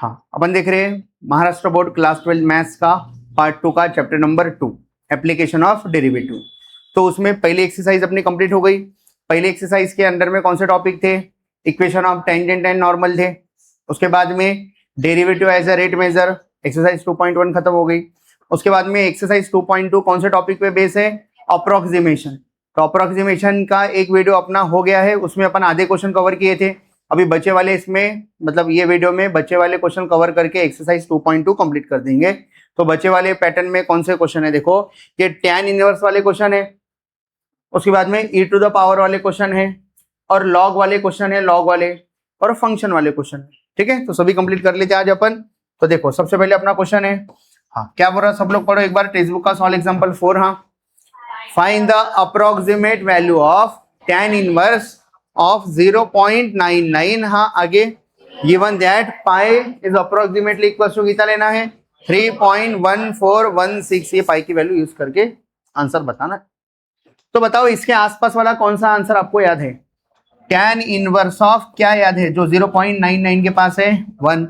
हाँ, अपन देख रहे हैं महाराष्ट्र बोर्ड क्लास 12 मैथ्स का पार्ट 2 का chapter number 2 application of derivative. तो उसमें पहली एक्सरसाइज अपनी कंप्लीट हो गई। पहली एक्सरसाइज के अंदर में कौन से टॉपिक थे? Equation of tangent and normal थे। उसके बाद में derivative as a rate measure, exercise 2.1 खत्म हो गई। उसके बाद में एक्सरसाइज 2.2 कौन से टॉपिक पे बेस है? अप्रोक्सीमेशन। तो अप्रोक्सीमेशन का एक वीडियो अपना हो गया है, उसमें अपन आधे क्वेश्चन कवर किए थे। अभी बच्चे वाले इसमें मतलब ये वीडियो में बच्चे वाले क्वेश्चन कवर करके एक्सरसाइज 2.2 कंप्लीट कर देंगे। तो बच्चे वाले पैटर्न में कौन से क्वेश्चन है? देखो, ये tan इनवर्स वाले क्वेश्चन है, उसके बाद में e टू द पावर वाले क्वेश्चन है, और लॉग वाले क्वेश्चन है, लॉग वाले और फंक्शन वाले क्वेश्चन है। ठीक है, तो सभी कंप्लीट कर लेते हैं आज अपन। तो देखो, सबसे पहले अपना क्वेश्चन है, हाँ क्या बोल रहा, सब लोग पढ़ो एक बार टेक्स्ट बुक का सॉल्व एग्जांपल 4। हाँ, find the approximate value of tan inverse of 0.99। हाँ आगे, given that pi is approximately equals to कितना लेना है? 3.1416। ये पाई की वैल्यू यूज करके आंसर बताना। तो बताओ इसके आसपास वाला कौन सा आंसर आपको याद है? tan इनवर्स ऑफ क्या याद है जो 0.99 के पास है? 1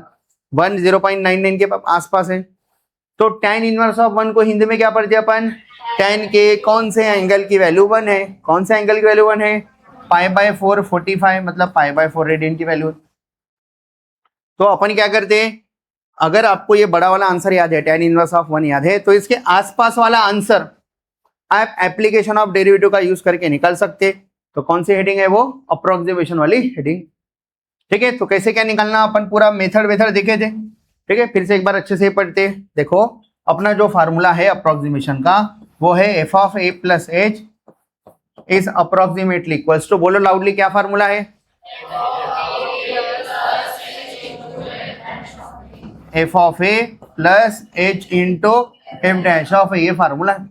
0.99 के आसपास है। तो tan इनवर्स ऑफ 1 को हिंदी में क्या पढ़ते अपन? tan के कौन से एंगल की वैल्यू 1 है? कौन से एंगल की वैल्यू 1 है? π/4 45, मतलब π/4 रेडियन की वैल्यू। तो अपन क्या करते हैं, अगर आपको ये बड़ा वाला आंसर याद है, tan इनवर्स ऑफ 1 याद है, तो इसके आसपास वाला आंसर आप एप्लीकेशन ऑफ डेरिवेटिव का यूज करके निकाल सकते। तो कौन सी हेडिंग है वो? अप्रोक्सीमेशन वाली हेडिंग। ठीक है, तो कैसे क्या निकालना अपन पूरा मेथड देखे थे। ठीक है, फिर से एक बार अच्छे से पढ़ते। देखो, अपना जो फार्मूला है अप्रोक्सीमेशन का वो है f of a plus H is approximately equals to, बोलो लाउडली क्या फार्मूला है? f of a plus h into F dash of a, ये फार्मूला है।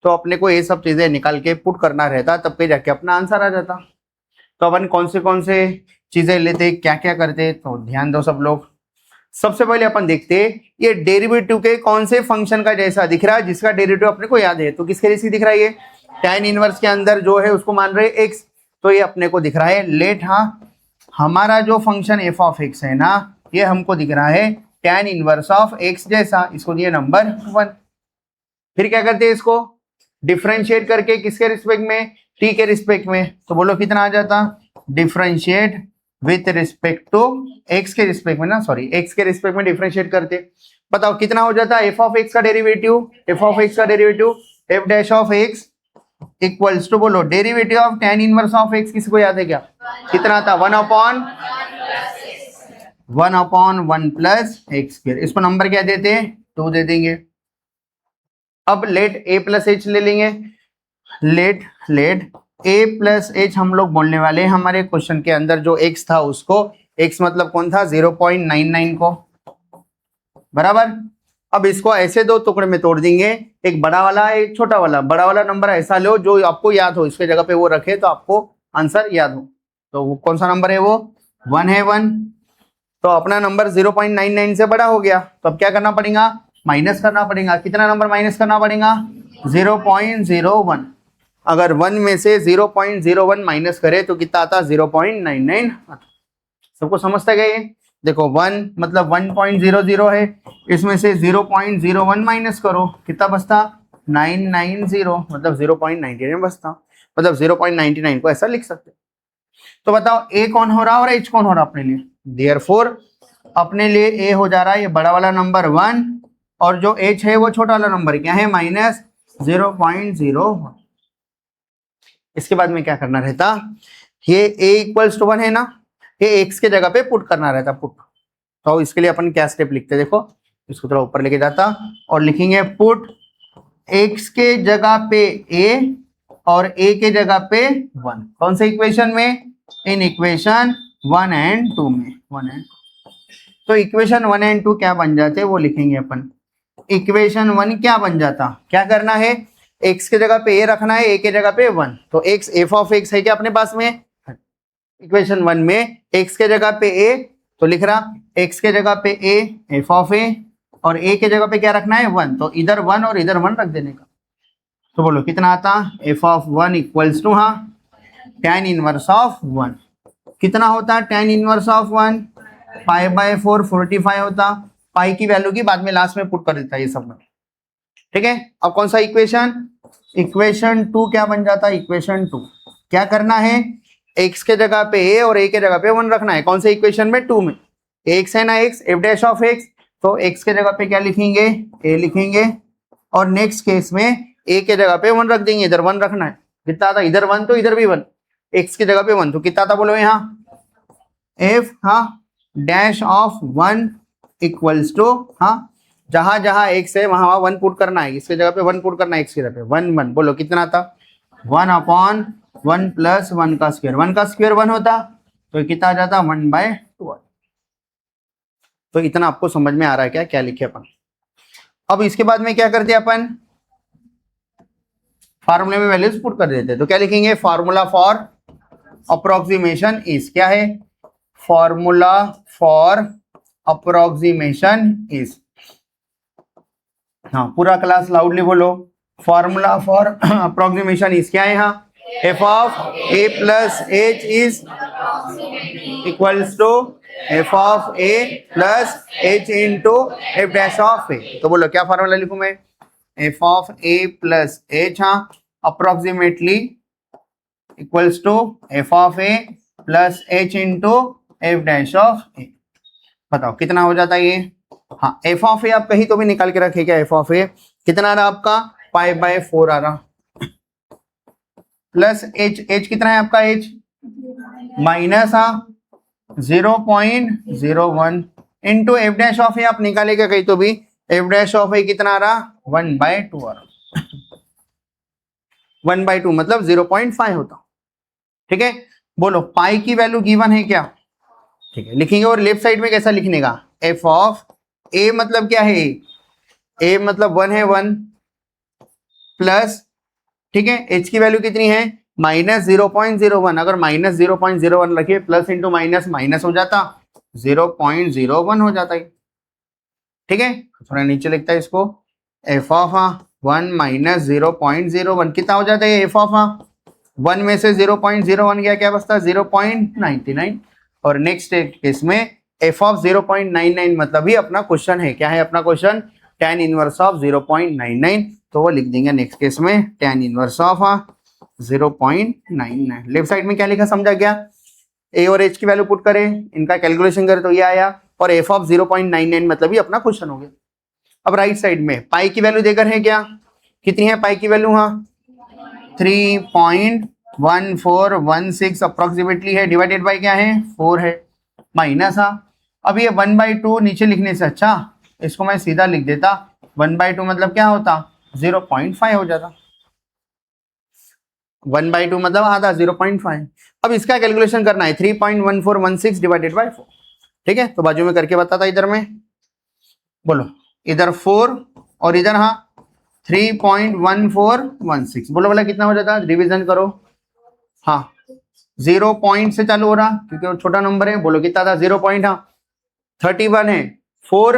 तो अपने को ये सब चीजें निकाल के पुट करना रहता, तब पे जाके अपना आंसर आ जाता। तो अपन कौन से चीजें लेते, क्या क्या करते, तो ध्यान दो सब लोग। सबसे पहले अपन देखते ये डेरिवेटिव के कौन से फंक्शन का जैसा दिख रहा है, जिसका डेरिवेटिव अपने को याद है। तो किसके जैसी दिख रहा है? ये tan इनवर्स के अंदर जो है उसको मान रहे x, तो ये अपने को दिख रहा है लेट। हाँ, हमारा जो फंक्शन f ऑफ x है ना, ये हमको दिख रहा है tan इनवर्स ऑफ x जैसा, इसको दिए नंबर 1। फिर क्या करते हैं, इसको डिफरेंशिएट करके किसके रिस्पेक्ट में? t के रिस्पेक्ट में। तो बोलो कितना आ जाता? Differentiate with respect to x के रिस्पेक्ट में ना, सॉरी x के रिस्पेक्ट में डिफरेंशिएट करते। बताओ कितना हो जाता? f ऑफ x का डेरिवेटिव, f ऑफ x का derivative f dash of x equals to, बोलो derivative of tan inverse of x, किसको याद है क्या? कितना था? 1 अपॉन 1 प्लस एक्स स्क्वायर। इसको नंबर क्या देते हैं? 2 दे देंगे। अब लेट a प्लस एच ले लेंगे। लेट a प्लस एच हम लोग बोलने वाले हैं, हमारे क्वेश्चन के अंदर जो x था उसको, x मतलब कौन था? 0.99 को, बराबर। अब इसको ऐसे दो टुकड़े में तोड़ देंगे, एक बड़ा वाला एक छोटा वाला। बड़ा वाला नंबर ऐसा लो जो आपको याद हो, इसके जगह पे वो रखे तो आपको आंसर याद हो। तो वो कौन सा नंबर है? वो 1 है, 1। तो अपना नंबर 0.99 से बड़ा हो गया, तो अब क्या करना पड़ेगा? माइनस करना पड़ेगा। कितना नंबर माइनस करना पड़ेगा? 0.01। अगर 1 में से 0.01 माइनस करे तो कितना आता? 0.99 आता। सबको समझता गया ये? देखो 1 मतलब 1.00 है, इसमें से 0.01 माइनस करो, कितना बचता? 990, मतलब 0.99 बचता, मतलब 0.99 को ऐसा लिख सकते। तो बताओ a कौन हो रहा है और h कौन हो रहा है अपने लिए? देयरफॉर अपने लिए a हो जा रहा है ये बड़ा वाला नंबर 1, और जो h है वो छोटा वाला नंबर क्या है? माइनस 0.01। इसके बाद में क्या करना रहता? ये a इक्वल्स टू 1 है ना, ये x के जगह पे पुट करना रहता, पुट। तो इसके लिए अपन क्या स्टेप लिखते? देखो, इसको थोड़ा ऊपर लेके जाता और लिखेंगे पुट x के जगह पे a और a के जगह पे 1। कौन से इक्वेशन में? इन इक्वेशन 1 एंड 2 में, 1 एंड 2। तो इक्वेशन 1 एंड 2 क्या बन जाते वो लिखेंगे अपन। इक्वेशन 1 क्या बन जाता? क्या करना है? x के जगह पे a रखना है, a के जगह पे 1। तो x f ऑफ x है क्या अपने पास में? इक्वेशन 1 में x के जगह पे a, तो लिख रहा x के जगह पे a f ऑफ a, और a के जगह पे क्या रखना है? 1। तो इधर 1 और इधर 1 रख देने का। तो बोलो कितना आता? f ऑफ 1 इक्वल्स टू, हाँ, tan इनवर्स ऑफ 1। कितना होता है tan इनवर्स ऑफ 1? π/4 45 होता, पाई की वैल्यू की बाद में लास्ट में पुट कर देता है ये सब में। ठीक है, अब कौन सा इक्वेशन, इक्वेशन 2 क्या बन जाता है, इक्वेशन 2 क्या करना है, x के जगह पे a और a के जगह पे 1 रखना है। कौन से इक्वेशन में, 2 में, x है ना x, f dash of x, तो x के जगह पे क्या लिखेंगे, a लिखेंगे, और नेक्स्ट केस में a के जगह पे 1 रख देंगे, इधर 1 रखना है। कितना था, इधर 1 तो इधर भी 1, x की जगह पे 1, तो कितना था बोलो यहाँ, f हाँ डैश ऑफ 1 इक्वल्स टू, हाँ जहां जहां x है वहां 1 पुट करना है, इसके जगह पे 1 पुट करना है, x की जगह पे 1 1, बोलो कितना था, 1/1 प्लस 1 का स्क्वायर, 1 का स्क्वायर 1 होता, तो कितना आ जाता 1/12। तो इतना आपको समझ में आ रहा है क्या, क्या लिखे अपन। अब इसके बाद में क्या करते हैं अपन, फार्मूले में वैल्यूज पुट कर देते हैं, तो क्या लिखेंगे, फार्मूला फॉर अप्रोक्सीमेशन इज, क्या है, फॉर्मूला फॉर अप्रोक्सीमेशन इज, हाँ पूरा क्लास लाउडली बोलो, फॉर्मूला फॉर अप्रोक्सीमेशन इज क्या है यहाँ, f of a plus h is equals to f of a plus h into f dash of a। तो बोलो क्या फॉर्मूला लिखूं मैं, f of a plus h, हाँ approximately equals to f of a plus h into f dash of a। बताओ कितना हो जाता है ये, हाँ f ऑफ a आप कहीं तो भी निकाल के रखे क्या, f ऑफ a कितना आ रहा आपका π/4 आ रहा, प्लस h कितना है आपका, h minus 0.01 into F dash of a आप निकालेगा कहीं तो भी, एफ डैश ऑफ ए कितना आ रहा 1/2 आ रहा, 1/2 मतलब 0.5 होता। ठीक है, बोलो पाई की वैल्यू गिवन है क्या, ठीक है लिखेंगे, और लेफ्ट साइड में कैसा लिखने का, एफ ऑफ ए मतलब क्या है, ए मतलब 1 है 1 प्लस, ठीक है एच की वैल्यू कितनी है -0.01, अगर -0.01 रखिए प्लस इंटू माइनस माइनस हो जाता 0.01 हो जाता है। ठीक है, थोड़ा नीचे लिखता है इसको, एफ ऑफ 1 माइनस 0.01 कितना हो जाता है, एफ ऑफ 1 में से 0.01 गया, क्या बचता 0.99, और नेक्स्ट केस में एफ ऑफ 0.99 मतलब ही अपना क्वेश्चन है, क्या है अपना क्वेश्चन, tan इनवर्स ऑफ 0.99, तो वो लिख देंगे नेक्स्ट केस में tan inverse of 0.99। Left side में क्या लिखा समझा गया, ए और एच की वैल्यू पुट करें, इनका कैलकुलेशन करें तो ये आया, और एफ ऑफ 0.99 मतलब ही अपना क्वेश्चन हो गया। अब राइट साइड में पाई की वैल्यू देकर है क्या, कितनी है पाई की वैल्यू, हाँ 3.1416 अप्रोक्सीमेटली है, डिवाइडेड बाय क्या है 4 है, माइनस अब ये 1/2 नीचे लिखने से अच्छा इसको मैं सीधा लिख देता, 1/2 मतलब क्या होता 0.5 हो जाता, 1/2 मतलब आधा 0.5। अब इसका कैलकुलेशन करना है 3.1416 डिवाइडेड बाय 4। ठीक है, तो बाजू में करके बताता इधर में, बोलो इधर 4 और इधर 3.1416, बोलो बोला कितना हो जाता, रिवीजन करो, हाँ 0 पॉइंट से चालू हो रहा क्योंकि वो छोटा नंबर है, बोलो कितना था 0.31 है, 4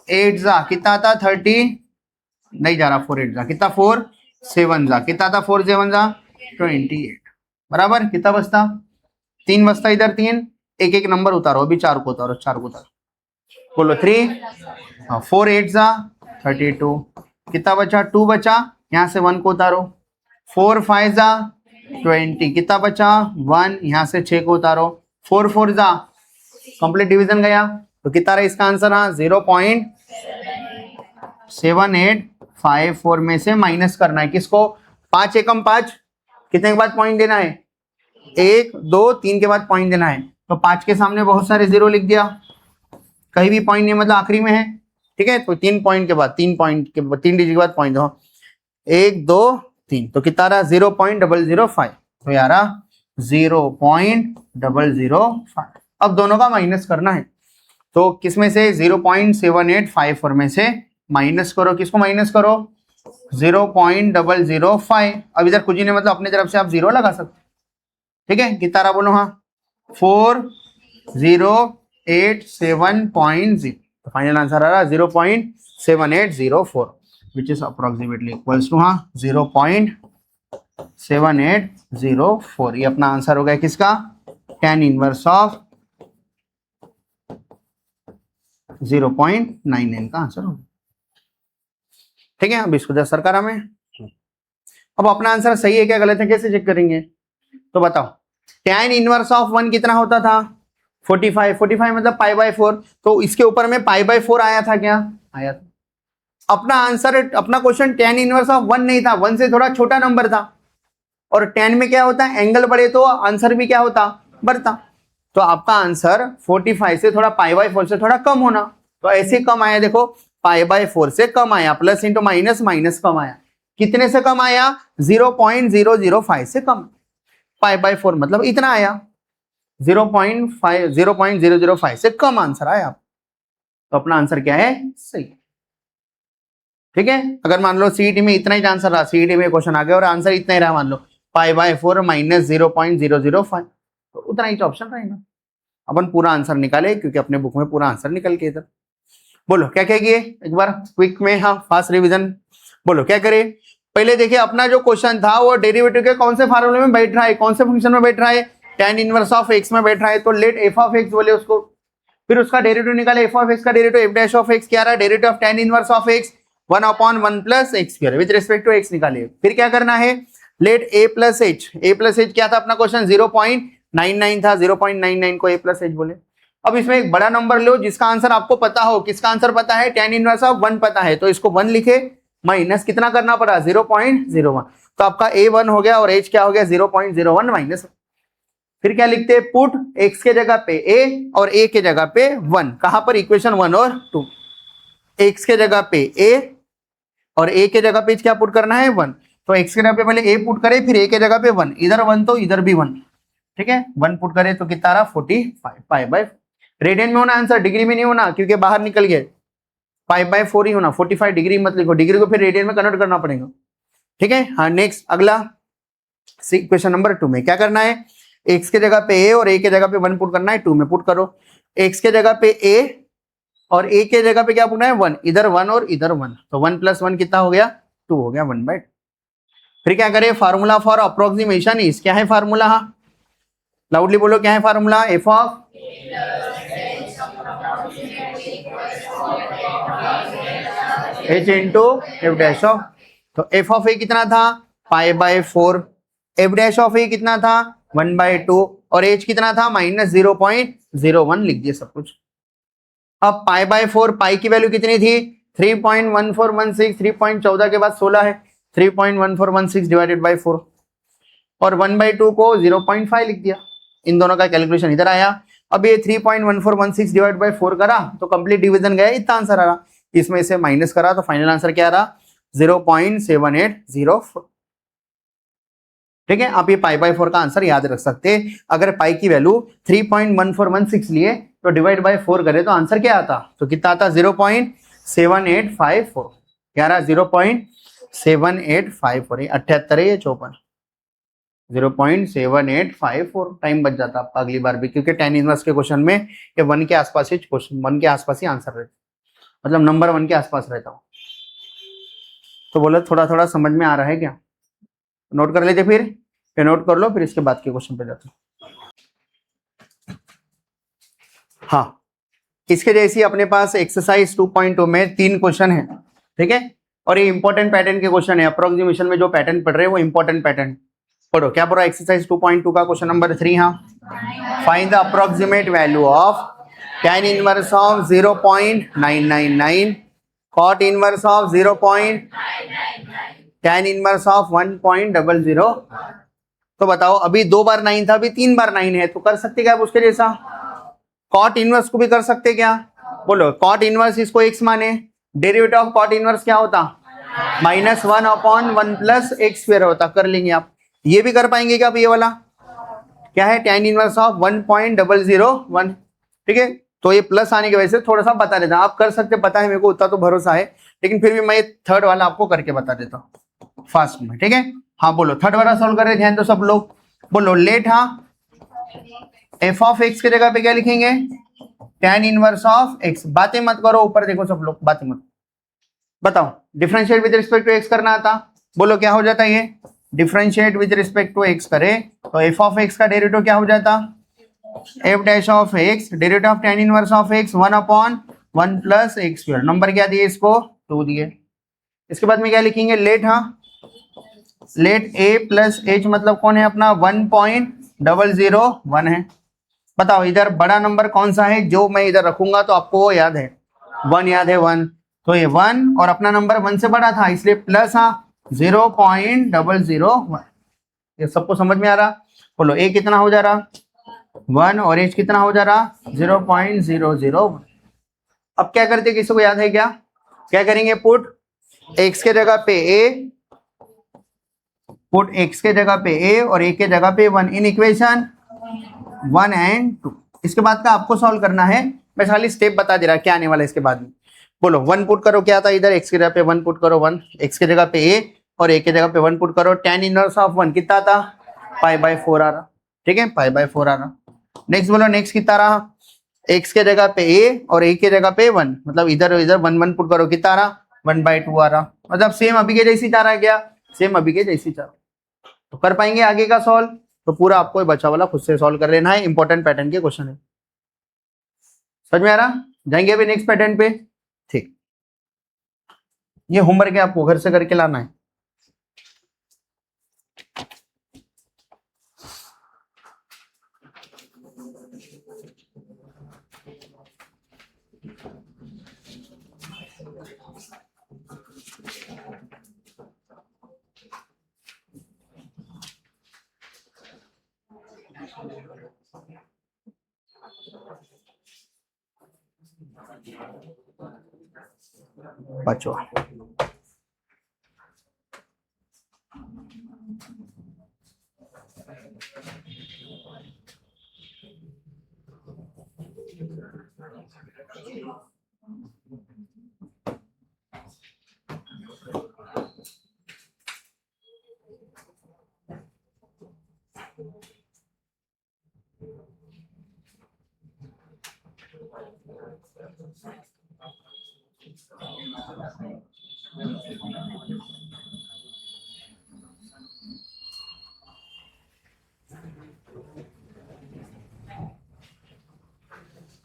8 जा कितना था 30, नहीं जा रहा 4 8 जा कितना 4 7 जा कितना था 4 7 जा 28, बराबर कितना बचता 3 बचता, इधर 3 एक एक नंबर उतारो, अभी 4 को उतारो, 4 को उतारो, बोलो 3 4 8 जा 32, कितना बचा 2 बचा, यहाँ से 1 को उतारो, 4 5 जा 20, कितना बचा 1, यहाँ से 6 को उतारो, 4 4 जा कंप्लीट डिवीजन गया, तो कितना रहा इसका आंसर, 0.7854 में से माइनस करना है किसको, 5 एकम 5 कितने के बाद पॉइंट देना है, 1 2 3 के बाद पॉइंट देना है, तो 5 के सामने बहुत सारे 0 लिख दिया, कहीं भी पॉइंट नहीं मतलब आखिरी में है। ठीक है, तो 3 पॉइंट के बाद 3 डिजिट के बाद पॉइंट दो, 1 2 3, तो कितना रहा 0.005, तो यार 0.005। अब दोनों का माइनस करना है, तो किसमें से 0.7854 में से माइनस करो, किसको माइनस करो 0.005। अब इधर कुछ ही नहीं मतलब अपने तरफ से आप 0 लगा सकते। ठीक है, कितना रहा बोलो, 4087.0, तो फाइनल आंसर आ रहा 0.7804 which is approximately equals to 0.7804। ये अपना आंसर हो गया किसका, tan इनवर्स ऑफ 0.99 का आंसर होगा। ठीक है, अब इसको 10 सरकार में। अब अपना आंसर सही है क्या गलत है कैसे चेक करेंगे? तो बताओ, tan इनवर्स ऑफ 1 कितना होता था? 45। 45 मतलब पाई बाय 4, तो इसके ऊपर में पाई बाय 4 आया था क्या? आया था। अपना आंसर, अपना क्वेश्चन tan इनवर्स ऑफ 1 नहीं था, 1 से थोड़ा छोटा नंबर था, और tan में क्या होता है, एंगल बढ़े तो आंसर भी क्या होता, बढ़ता। तो आपका आंसर 45 से थोड़ा पाई बाय 4 से थोड़ा कम होना, तो ऐसे कम आया, देखो पाई बाय 4 से कम आया, प्लस इंटू माइनस, माइनस कम आया, कितने से कम आया? 0.005 से कम। पाई बाय 4 मतलब इतना आया, 0.005 से कम आंसर आया। तो अपना आंसर क्या है? सही। ठीक है, अगर मान लो सीईटी में इतना ही आंसर रहा, सीईटी में क्वेश्चन आ गया और आंसर इतना ही रहा, मान लो पाई बाय 4 माइनस 0.005, तो उतना ही ऑप्शन रहेगा। अपन पूरा आंसर निकाले, क्योंकि अपने बुक में पूरा आंसर निकल के इधर। बोलो क्या क्या किए एक बार क्विक में, हाँ फास्ट रिवीजन। बोलो क्या करे? पहले देखिए, अपना जो क्वेश्चन था वो डेरिवेटिव के कौन से फार्मूले में बैठ रहा है, कौन से फंक्शन में बैठ रहा है? tan इनवर्स ऑफ x में बैठ रहा है, तो लेट f ऑफ x बोले उसको, फिर उसका डेरिवेटिव निकाले, f ऑफ x का derivative f dash of x क्या रहा? Derivative of tan inverse of x 1/1 plus x square with respect to x निकालिए। फिर क्या करना है? Let a plus h, a plus h क्या था अपना क्वेश्चन? 0.99 था, 0.99 को a प्लस h बोले। अब इसमें एक बड़ा नंबर लो जिसका आंसर आपको पता हो, किसका आंसर पता है? tan इनवर्स ऑफ 1 पता है, तो इसको 1 लिखे, माइनस कितना करना पड़ा? 0.01, तो आपका a 1 हो गया और h क्या हो गया? 0.01 माइनस। फिर क्या लिखते हैं? पुट x के जगह पे a और a के जगह पे 1, कहां पर? इक्वेशन 1 और 2। x के जगह पे a और a के जगह पे क्या पुट करना है? 1, तो x के जगह पे पहले a पुट करे, फिर a के जगह पे 1, इधर 1 तो इधर भी 1। ठीक है, 1 पुट करे तो कितना रहा? 45 पाई बाय। रेडियन में होना आंसर, डिग्री में नहीं होना, क्योंकि बाहर निकल गए। पाई बाय 4 ही होना, 45 डिग्री मत लिखो, डिग्री को फिर रेडियन में कन्वर्ट करना पड़ेगा। ठीक है, हाँ नेक्स्ट अगला क्वेश्चन नंबर 2 में क्या करना है? x के जगह पे a और a के जगह पे 1 पुट करना है, 2 में पुट करो। x के जगह पे a और a के जगह पे क्या पुटना है? 1, इधर 1 और इधर 1, तो 1 प्लस 1 कितना हो गया? 2 हो गया, 1/2। फिर क्या करें? फार्मूला फॉर अप्रोक्सीमेशन इज, क्या है फार्मूला? हाँ लाउडली बोलो, क्या है formula? f of h into F dash of, तो f ऑफ a कितना था? Pi by 4, F dash of a कितना था? 1/2, और h कितना था? माइनस 0.01 लिख दिया सब कुछ। अब पाई बाय 4, पाई की वैल्यू कितनी थी? 3.1416, 3.14 के बाद 16 है, 3.1416 डिवाइडेड बाय 4, और 1/2 को 0.5 लिख दिया। इन दोनों का कैलकुलेशन इधर आया। अब ये 3.1416 डिवाइड बाय 4 करा तो कंप्लीट डिवीजन गया, इतना आंसर आ रहा। इसमें से माइनस करा तो फाइनल आंसर क्या आ रहा? 0.7804। ठीक है, आप ये पाई बाय 4 का आंसर याद रख सकते हैं। अगर पाई की वैल्यू 3.1416 लिए तो डिवाइड बाय 4 करे तो आंसर क्या आता? तो कितना आता? 0.7854। क्या रहा? 0.7854। 78 है, ये 54, 0.7854। टाइम बच जाता आपका अगली बार भी, क्योंकि tan इनवर्स के क्वेश्चन में ये 1 के आसपास ही क्वेश्चन, 1 के आसपास ही आंसर रहता, मतलब नंबर 1 के आसपास रहता हो। तो बोलो थोड़ा थोड़ा समझ में आ रहा है क्या? नोट कर लेते, फिर नोट कर लो, फिर इसके बाद के क्वेश्चन पे जाते। हाँ, इसके जैसी अपने पास एक्सरसाइज 2.2 में 3 क्वेश्चन है। ठीक है, और ये इंपॉर्टेंट पैटर्न के क्वेश्चन है। अप्रोक्सीमेशन में जो पैटर्न पढ़ रहे हैं वो इंपॉर्टेंट पैटर्न पढ़ो। क्या पढ़ो? एक्सरसाइज 2.2 का क्वेश्चन नंबर 3। हाँ, find the approximate value of tan inverse of 0.999, cot inverse of 0. tan inverse of 1.00। तो बताओ, अभी 2 बार 9 था, अभी 3 बार 9 है, तो कर सकते क्या उसके जैसा? कॉट इनवर्स को भी कर सकते क्या? बोलो, कॉट इनवर्स इसको x माने, डेरिवेटिव ऑफ कॉट इनवर्स क्या होता? -1/1 प्लस x स्क्वायर होता। कर लेंगे आप। ये भी कर पाएंगे क्या आप? ये वाला क्या है? tan inverse of 1.001। ठीक है, तो ये प्लस आने की वजह से थोड़ा सा बता देता। आप कर सकते, पता है मेरे को, उतना तो भरोसा है, लेकिन फिर भी मैं थर्ड वाला आपको करके बता देता हूँ फास्ट में। ठीक है, हाँ बोलो, थर्ड वाला सॉल्व करे, ध्यान दो सब लोग। बोलो लेट, हाँ f ऑफ x के जगह पे क्या लिखेंगे? tan inverse of x। बातें मत करो, ऊपर देखो सब लोग, बातें मत। बताओ, differentiate with respect to x करना आता? बोलो क्या हो जाता है ये? Differentiate with respect to x करे तो f ऑफ x का डेरिवेटिव क्या हो जाता? f dash of x, derivative of tan inverse of x 1/√x 1 plus x square. Number क्या दिए इसको 2 दिए। इसके बाद में क्या लिखेंगे लेट, हाँ लेट ए प्लस एच मतलब कौन है अपना 1.001 है। बताओ इधर बड़ा नंबर कौन सा है जो मैं इधर रखूंगा तो आपको वो याद है 1 याद है 1, तो ये 1 और अपना नंबर 1 से बड़ा था इसलिए प्लस, हाँ 0.001। ये सबको समझ में आ रहा? बोलो ए कितना हो जा रहा 1 और एच कितना हो जा रहा 0.001। अब क्या करते किसी को याद है क्या? क्या करेंगे पुट एक्स के जगह पे ए, पुट एक्स के जगह पे ए और ए के जगह पे 1 इन इक्वेशन 1 एंड 2। इसके बाद का आपको सॉल्व करना है, मैं खाली स्टेप बता दे रहा क्या आने वाला है इसके बाद में। बोलो 1 पुट करो, क्या था इधर एक्स के जगह पे 1 पुट करो 1, एक्स के जगह पे ए और ए के जगह पे 1 पुट करो, tan इनवर्स ऑफ 1 कितना था π/4 आ रहा, ठीक है π/4 आ रहा। नेक्स्ट बोलो नेक्स्ट कितना रहा एक्स के जगह पे ए और ए के जगह पे 1 मतलब इधर इधर 1 पुट करो कितना रहा 1/2 आ रहा, मतलब सेम अभी के जैसी जा रहा है क्या? सेम अभी के जैसी जा रहा। तो कर पाएंगे आगे का सॉल्व? तो पूरा आपको बचा वाला खुद से सॉल्व कर लेना है, इंपॉर्टेंट पैटर्न के क्वेश्चन है। समझ में आ रहा? जाएंगे अभी नेक्स्ट पैटर्न पे। ठीक, ये होमवर्क है आपको घर से करके लाना है। पांचवा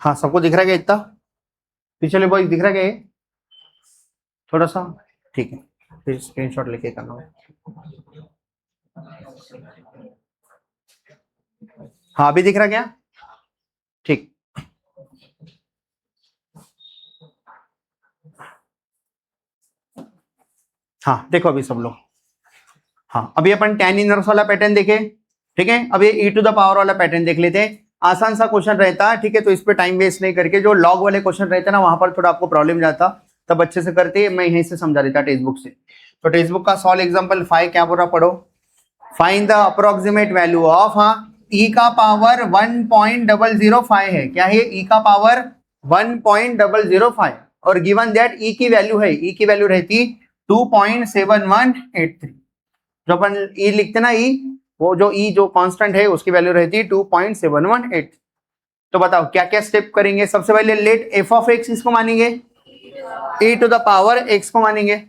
हाँ सबको दिख रहा है क्या इतना? पिछले बॉयज दिख रहा है क्या थोड़ा सा? ठीक है फिर स्क्रीनशॉट लेके करना है। हाँ अभी दिख रहा क्या? ठीक, हाँ देखो अभी सब लोग, हाँ अभी अपन tan इनवर्स वाला पैटर्न देखे, ठीक है। अब ये e टू द पावर वाला पैटर्न देख लेते हैं, आसान सा क्वेश्चन रहता है, ठीक है। तो इस पे टाइम वेस्ट नहीं करके, जो लॉग वाले क्वेश्चन रहते हैं ना वहां पर थोड़ा आपको प्रॉब्लम जाता, तब अच्छे से करते मैं यहीं से समझा देता टेक्स्ट बुक से। तो टेक्स्ट बुक का सॉल्व एग्जांपल 5 क्या बोल रहा पढ़ो, find the approximate value of, हाँ e का पावर 1.005 है, क्या है e का पावर 1.005 और गिवन दैट e की वैल्यू है, e की वैल्यू रहती 2.7183। जो अपन e लिखते ना e, वो जो e जो कांस्टेंट है उसकी वैल्यू रहती है 2.718। तो बताओ क्या क्या स्टेप करेंगे? सबसे पहले लेट f ऑफ x इसको मानेंगे, e to the power x को मानेंगे,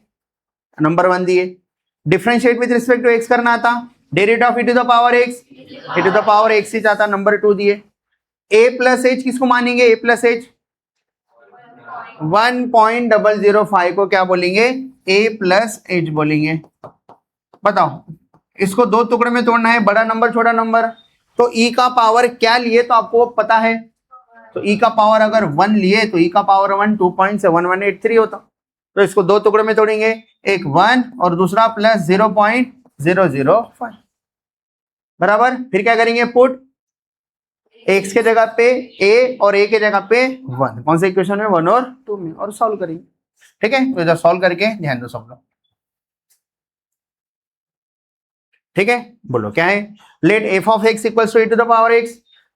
नंबर 1 दिए। Differentiate with respect to x करना था, derivative of e to the power x, e to the power x ही चाहता, नंबर 2 दिए। a प्लस h किसको मानेंगे? a प्लस h 1.005 को क्या बोलेंगे? a प्लस h बोलेंगे। बताओ इसको दो टुकड़े में तोड़ना है, बड़ा नंबर छोटा नंबर, तो e का पावर क्या लिए तो आपको पता है, तो e का पावर अगर 1 लिए तो e का पावर 1 2.7183 होता। तो इसको दो टुकड़े में तोड़ेंगे, एक 1 और दूसरा प्लस 0.005 बराबर। फिर क्या करेंगे? पुट x के जगह पे a और a के जगह पे 1, कौन से इक्वेशन में 1 और 2 में, और सॉल्व करेंगे, ठीक है। तो इधर सॉल्व करके ध्यान दो सब लोग, ठीक है। बोलो क्या है? Let f of x equals to e to the power x,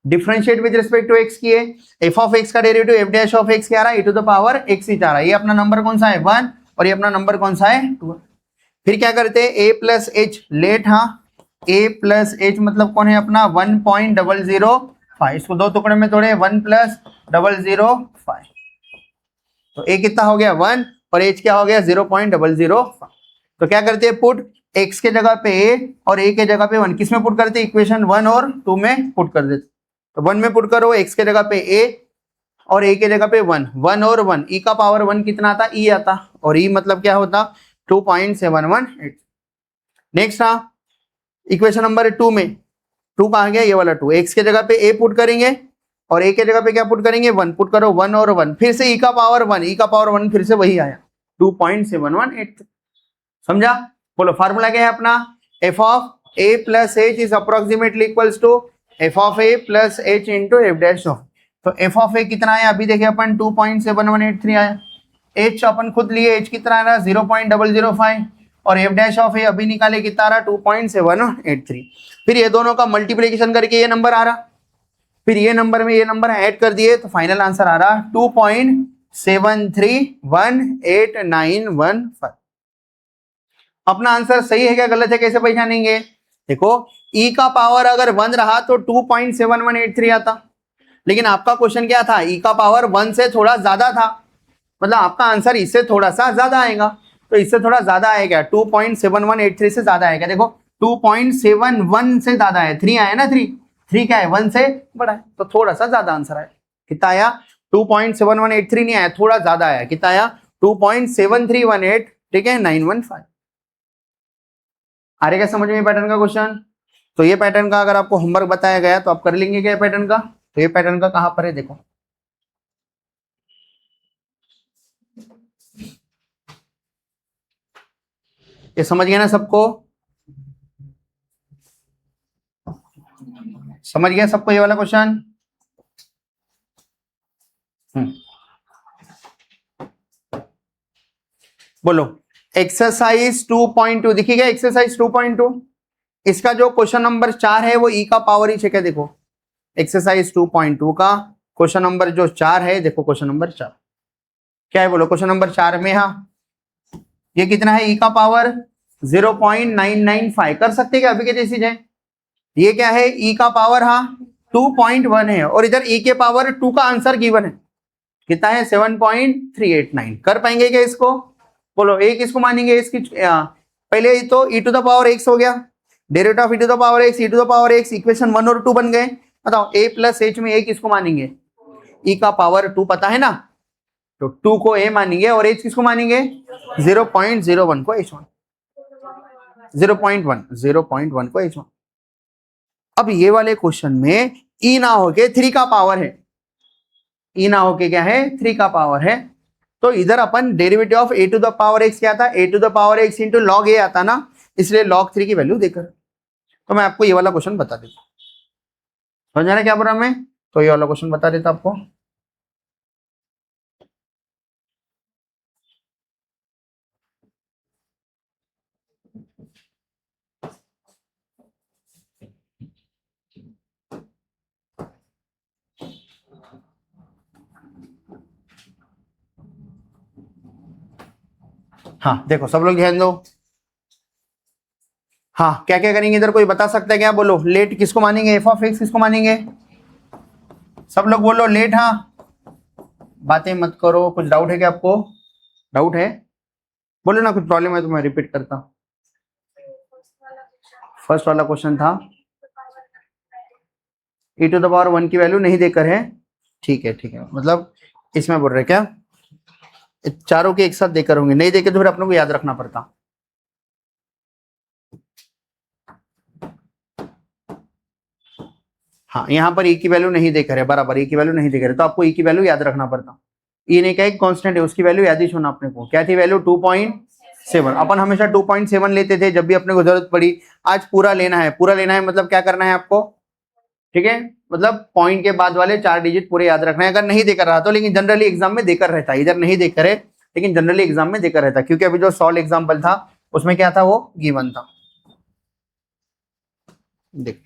differentiate with respect to x किए, f ऑफ x का derivative f dash of x क्या आ रहा है? e to the power x ही जा रहा है। ये अपना नंबर कौन सा है 1 और ये अपना नंबर कौन सा है 2। फिर क्या करते हैं? a प्लस h लेट, हाँ a प्लस h मतलब कौन है अपना 1.005, इसको दो टुकड़े में तोड़े 1 प्लस 005, तो a कितना हो गया 1 और h क्या हो गया 0.005। तो क्या करते हैं? पुट x के जगह पे a और a के जगह पे 1, किस में पुट करते? इक्वेशन 1 और 2 में पुट कर देते। तो 1 में पुट करो x के जगह पे a, और ए के जगह पे 1, 1 और 1, ई का पावर 1 कितना आता? ई आता, और ई मतलब क्या होता? 2.718। नेक्स्ट था इक्वेशन नंबर 2 में, 2 कहा गया? ये वाला 2, एक्स के जगह पे ए पुट करेंगे और ए के जगह पे क्या पुट करेंगे? 1 पुट करो, 1 और 1, फिर से ई का पावर 1, ई का पावर 1 फिर से वही आया 2.718। समझा? बोलो फार्मूला क्या है अपना? F of a plus H is approximately equals to f of a plus h into F dash of. तो एफ ऑफ ए कितना आया अभी देखिए अपन? 2.7183 आया। एच अपन खुद लिए, एच कितना आ रहा? 0.005, और एफ डैश ऑफ ए अभी निकाले कितना आ रहा? 2.783। फिर ये दोनों का मल्टीप्लीकेशन करके ये नंबर आ रहा, फिर ये नंबर में ये नंबर ऐड कर दिए तो फाइनल आंसर आ रहा 2.731891। अपना आंसर सही है क्या गलत है कैसे पहचानेंगे? देखो ई का पावर अगर 1 रहा तो 2.7183 आता, लेकिन आपका क्वेश्चन क्या था? ई का पावर 1 से थोड़ा ज्यादा था, मतलब आपका आंसर इससे थोड़ा सा ज्यादा आएगा। तो इससे थोड़ा ज्यादा आएगा, 2.7183 से ज्यादा आएगा। देखो 2.71 से ज्यादा है, 3 आया ना, 3 क्या है? 1 से बड़ा है, तो थोड़ा सा ज्यादा आंसर आया। कितना आया? 2.7183 नहीं आया, थोड़ा ज्यादा आया। कितना आया? 2.7318, ठीक है, 915। आ रहा क्या समझ में पैटर्न का क्वेश्चन? तो ये पैटर्न का अगर आपको होमवर्क बताया गया तो आप कर लेंगे क्या पैटर्न का? तो ये पैटर्न का कहां पर है देखो, ये समझ गया ना सबको? समझ गया सबको ये वाला क्वेश्चन? बोलो एक्सरसाइज 2.2 दिखेगा? एक्सरसाइज 2.2 इसका जो क्वेश्चन नंबर 4 है वो ई का पावर ही है। देखो एक्सरसाइज 2.2 का क्वेश्चन नंबर जो 4 है, देखो क्वेश्चन नंबर 4 क्या है? बोलो क्वेश्चन नंबर 4 में, हाँ ये कितना है? ई का पावर 0.995 कर सकते क्या अभी के जैसी है? ये क्या है? ई का पावर हाँ 2.1 है, और इधर ई के पावर 2 का आंसर गिवन है कितना है? 7.389। कर पाएंगे क्या इसको? बोलो ए किसको मानेंगे? इसकी पहले तो e to the power x हो गया, derivative of e to the power x, e to the power x, equation 1 और 2 बन गए। बताओ a प्लस h में a किसको मानेंगे? e का पावर 2 पता है ना, तो 2 को a मानेंगे, और h किसको मानेंगे? 0.01 को h1, 0.1 को h1। अब ये वाले क्वेश्चन में e ना होके 3 का पावर है, e ना होके क्या है? 3 का पावर है। तो इधर अपन derivative of a to the power x क्या था? a to the power x into log a आता ना, इसलिए log 3 की वैल्यू देकर। तो मैं आपको ये वाला क्वेश्चन बता देता हूं, समझ आ रहा है क्या बोला मैं? तो ये वाला क्वेश्चन बता देता आपको। हाँ देखो सब लोग ध्यान दो। हाँ क्या क्या करेंगे इधर, कोई बता सकता है क्या? बोलो लेट किसको मानेंगे? एफ ऑफ एक्स किसको मानेंगे? सब लोग बोलो लेट। हाँ बातें मत करो, कुछ डाउट है क्या आपको? डाउट है बोलो ना, कुछ प्रॉब्लम है तो मैं रिपीट करता हूँ। फर्स्ट वाला क्वेश्चन था e टू द पावर 1 की वैल्यू नहीं देकर है, ठीक है ठीक है, मतलब इसमें बोल रहे क्या चारों के एक साथ देकर होंगे, नहीं देकर तो फिर अपने को याद रखना पड़ता। हाँ यहाँ पर e की वैल्यू नहीं देकर है, बराबर e की वैल्यू नहीं देकर है, तो आपको e की वैल्यू याद रखना पड़ता। e ने क्या एक कांस्टेंट है, उसकी वैल्यू याद ही छोड़ना अपने को। क्या थी वैल्यू? 2.7। अपन हमेशा 2.7 लेते थे जब भी अपने को जरूरत पड़ी। आज पूरा लेना है, पूरा लेना है मतलब क्या करना है आपको? ठीक है, मतलब पॉइंट के बाद वाले 4 डिजिट पूरे याद रखना है। अगर नहीं देकर रहा तो, लेकिन जनरली एग्जाम में देकर रहता है, इधर नहीं देकर है लेकिन जनरली एग्जाम में देकर रहता, क्योंकि अभी जो सॉल्व एग्जाम्पल था उसमें क्या था? वो गिवन था। देख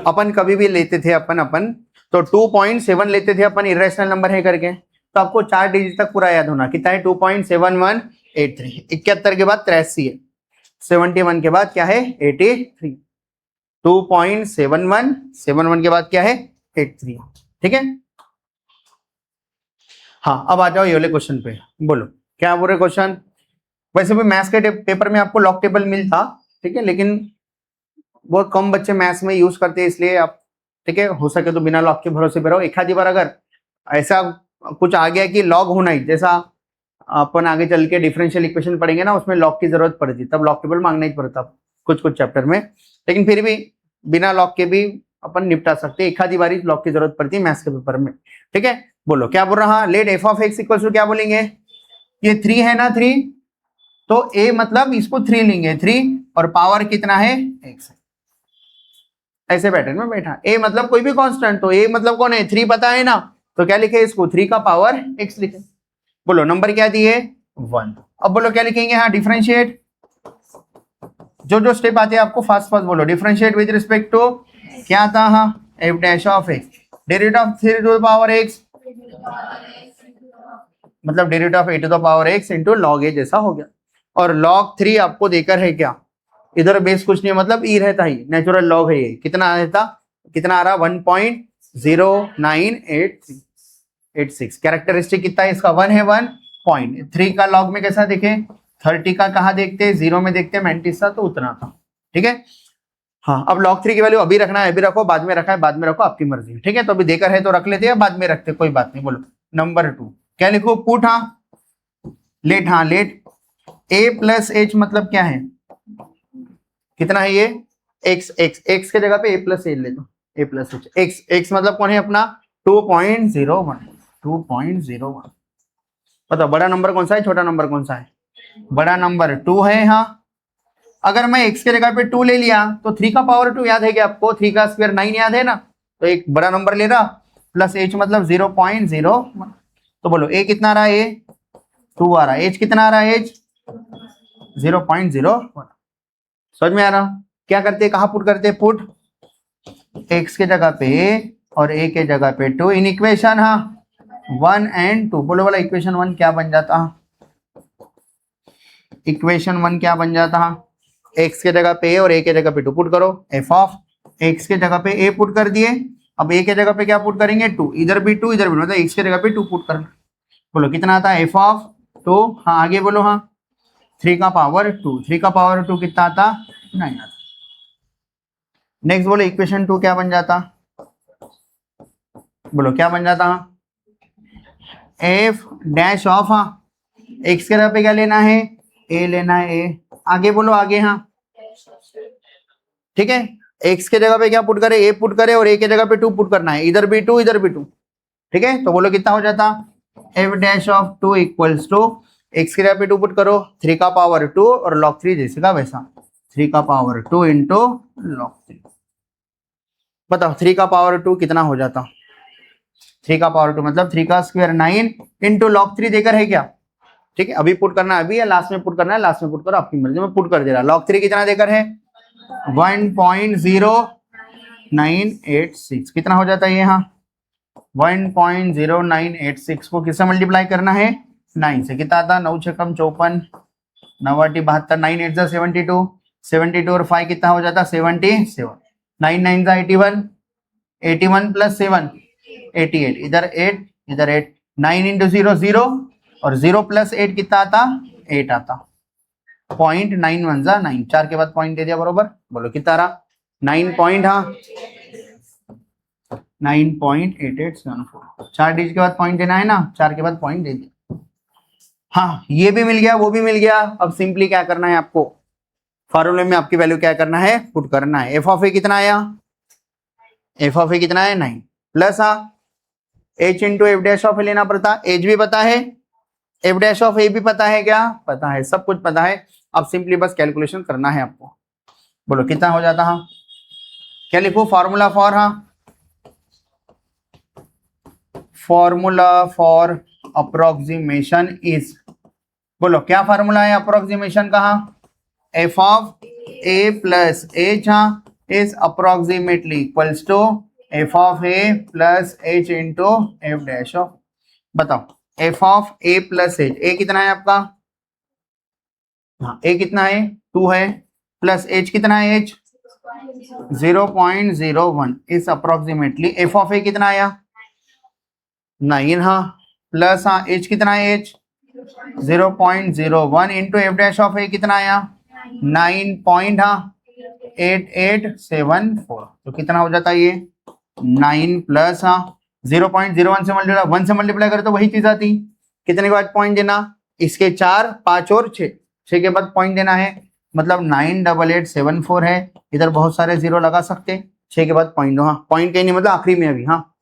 अपन कभी भी लेते थे अपन तो 2.7 लेते थे अपन, इरेशनल नंबर है करके, तो आपको 4 डिजिट तक पूरा याद होना। कितना है? 2.7183। 71 के बाद 83 है, 71 के बाद क्या है? 83। 2.71 के बाद क्या है? 83। ठीक है। हाँ अब आ जाओ ये वाले क्वेश्चन पे। बोलो क्या बोल रहे क्वेश्चन? वैसे भी मैथ्स के पेपर में आपको लॉग टेबल मिलता, ठीक है, लेकिन बहुत कम बच्चे मैथ्स में यूज करते हैं, इसलिए आप ठीक है, हो सके तो बिना लॉग के भरोसे पे रहो। एक आधी बार अगर ऐसा कुछ आ गया कि लॉग होना ही, जैसा अपन आगे चल के डिफरेंशियल इक्वेशन पढ़ेंगे ना, उसमें लॉग की जरूरत पड़ती, तब लॉग टेबल मांगना ही पड़ता कुछ कुछ चैप्टर में, लेकिन फिर भी बिना लॉग के भी अपन निपटा सकते हैं। एक आधी बारी लॉग की जरूरत पड़ती है मैथ्स के पेपर में। ठीक है, बोलो क्या बोल रहा, let f of x equal to क्या बोलेंगे, ये 3 है ना 3, तो a मतलब इसको 3 लेंगे 3 और पावर कितना है x, ऐसे पैटर्न में बैठा। a मतलब कोई भी कांस्टेंट, तो a मतलब कौन है 3 पता है ना, तो क्या लिखे इसको 3 का पावर x लिखे। बोलो नंबर क्या दिए 1। अब बोलो क्या लिखेंगे, हाँ डिफरेंशिएट, जो स्टेप आते हैं आपको फास्ट फास्ट बोलो। डिफरेंशिएट विद रिस्पेक्ट टू क्या था, हाँ f dash of x, derivative of 3 to the power x, मतलब derivative of a to the power x into log a जैसा हो गया। और log 3 आपको देकर है क्या, इधर बेस कुछ नहीं, मतलब e रहता ही, नेचुरल लॉग है ये, कितना रहता, कितना आ रहा 1.0986। कैरेक्टरिस्टिक कितना है इसका 1 है, 1.3 का लॉग में कैसा देखे, 30 का कहाँ देखते, 0 में देखते, 90 था तो उतना था। ठीक है, हाँ अब log 3 की वैल्यू अभी रखना है अभी रखो, बाद में रखा है बाद में रखो, आपकी मर्जी। ठीक है, तो अभी देकर है तो रख लेते हैं, बाद में रखते कोई बात नहीं। बोलो नंबर 2 क्या लिखो, पुट, हाँ लेट, हाँ लेट a प्लस एच मतलब क्या है, कितना है ये x, x के जगह पे a प्लस एच ले दो, a प्लस एच, x मतलब कौन है अपना 2.01। बताओ बड़ा नंबर कौन सा है, छोटा नंबर कौन सा है, बड़ा नंबर 2 है। हाँ अगर मैं x के जगह पे 2 ले लिया तो 3 का पावर 2 याद है क्या आपको, 3 का स्क्वायर 9 याद है ना, तो एक बड़ा नंबर ले रहा, प्लस h मतलब 0.01। तो बोलो a कितना आ रहा है, 2 आ रहा है, h कितना आ रहा है, h 0.01। समझ में आ रहा, क्या करते हैं, कहाँ पुट करते हैं, पुट x के जगह पे और a के जगह पे 2 इन इक्वेशन, हाँ 1 एंड 2। बोलो वाला इक्वेशन 1 क्या बन जाता, इक्वेशन 1 क्या बन जाता, x के जगह पे a और a के जगह पे 2 पुट करो, f ऑफ x के जगह पे a पुट कर दिए, अब a के जगह पे क्या पुट करेंगे 2, इधर भी 2 इधर भी, मतलब x के जगह पे 2 पुट करना। बोलो कितना आता है f ऑफ 2, हाँ आगे बोलो, हाँ 3 का पावर 2, 3 का पावर 2 कितना आता, 9 आता। नेक्स्ट बोलो इक्वेशन 2 क्या बन जाता, बोलो क्या बन जाता, एफ डैश ऑफ, हाँ एक्स के जगह पे क्या लेना है, ए लेना है, ए आगे बोलो आगे, हाँ ठीक है, एक्स के जगह पे क्या पुट करे, ए पुट करे और ए के जगह पे 2 पुट करना है, इधर भी 2 इधर भी 2। ठीक है, तो बोलो कितना हो जाता, f dash of 2 equals to x की जगह पे 2 पुट करो, 3 का पावर 2 और log 3 जैसे का वैसा, 3 का पावर 2 इंटू log 3। बताओ 3 का पावर 2 कितना हो जाता, 3 का पावर 2 मतलब 3 का स्क्वायर 9 इंटू log 3 देकर है क्या। ठीक है, अभी पुट करना है अभी या लास्ट में पुट करना है, लास्ट में पुट करो आपकी मर्जी, में पुट कर दे रहा। log 3 कितना देकर है 1.0986, कितना हो जाता है ये, हाँ 1.0986 को किससे मल्टीप्लाई करना है 9 से, कितना आता 9 छकम 54, 9 8 72, 9 8 72, 72 और 5 कितना हो जाता 77, 9 9 81, 81 प्लस 7 88, इधर 8 इधर 8, 9 इंटू 0 0 और 0 प्लस 8 कितना आता 8 आता, 0.91 9, 4 के बाद पॉइंट दे दिया बरोबर। बोलो कितना रहा 9 पॉइंट, हाँ 9.8874, 4 डिजिट के बाद पॉइंट देना है ना, 4 के बाद पॉइंट दे दिया। हाँ ये भी मिल गया वो भी मिल गया, अब सिंपली क्या करना है आपको, फॉर्मूले में आपकी वैल्यू क्या करना है पुट करना है। एफ ऑफ ए कितना आया, एफ ऑफ ए कितना है 9 प्लस, हाँ h into F dash of a लेना पड़ता, एच भी पता है एफ डैश ऑफ ए भी पता है, क्या पता है, सब कुछ पता है। अब सिंपली बस कैलकुलेशन करना है आपको। बोलो कितना हो जाता, हाँ क्या लिखो फॉर्मूला फॉर, हाँ फॉर्मूला फॉर अप्रोक्सीमेशन इज, बोलो क्या फॉर्मूला है अप्रोक्सीमेशन का, f of a plus h, हाँ is approximately equals to f of a plus h into F dash of. बताओ f of a plus h, a कितना है आपका, हाँ ए कितना है 2 है, प्लस एच कितना है h 0.01 is approximately, f of a कितना आया 9, हाँ प्लस, हाँ एच कितना है h 0.01 into F dash of a कितना आया 9.8874, तो कितना हो जाता है ये 9 प्लस 0.01 से मल्टीप्लाई 1 से मल्टीप्लाई करे तो वही चीज आती। कितने के बाद पॉइंट देना, इसके 4 5 और 6 के बाद पॉइंट देना है, मतलब 98874 है। इधर बहुत सारे जीरो लगा सकते, 6 के बाद पॉइंट दो। हाँ पॉइंट कहीं नहीं मतलब आखिरी में अभी। हाँ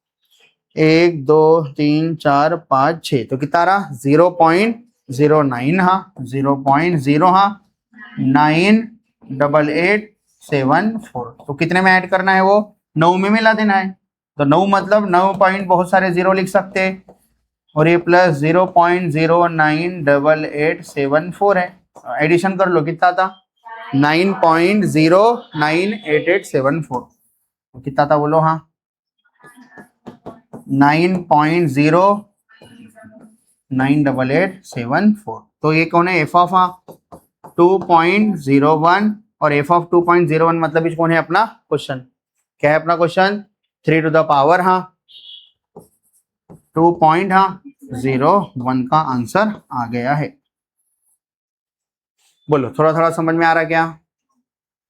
1 2 3 4 5 6 तो कितना रहा 0.09। हाँ 0.0 हाँ 98874 तो कितने में ऐड करना है वो 9 में मिला देना है। तो 9 मतलब 9 पॉइंट बहुत सारे जीरो लिख सकते हैं और ये प्लस 0.098874 है। एडिशन कर लो कितना था 9.098874 तो कितना था बोलो। हाँ 9.098874 तो ये कौन है एफ ऑफ 2.01 और एफ ऑफ 2.01 मतलब इस कौन है अपना क्वेश्चन। क्या है अपना क्वेश्चन 3 टू द पावर 2.01 का आंसर आ गया है। बोलो थोड़ा थोड़ा समझ में आ रहा क्या।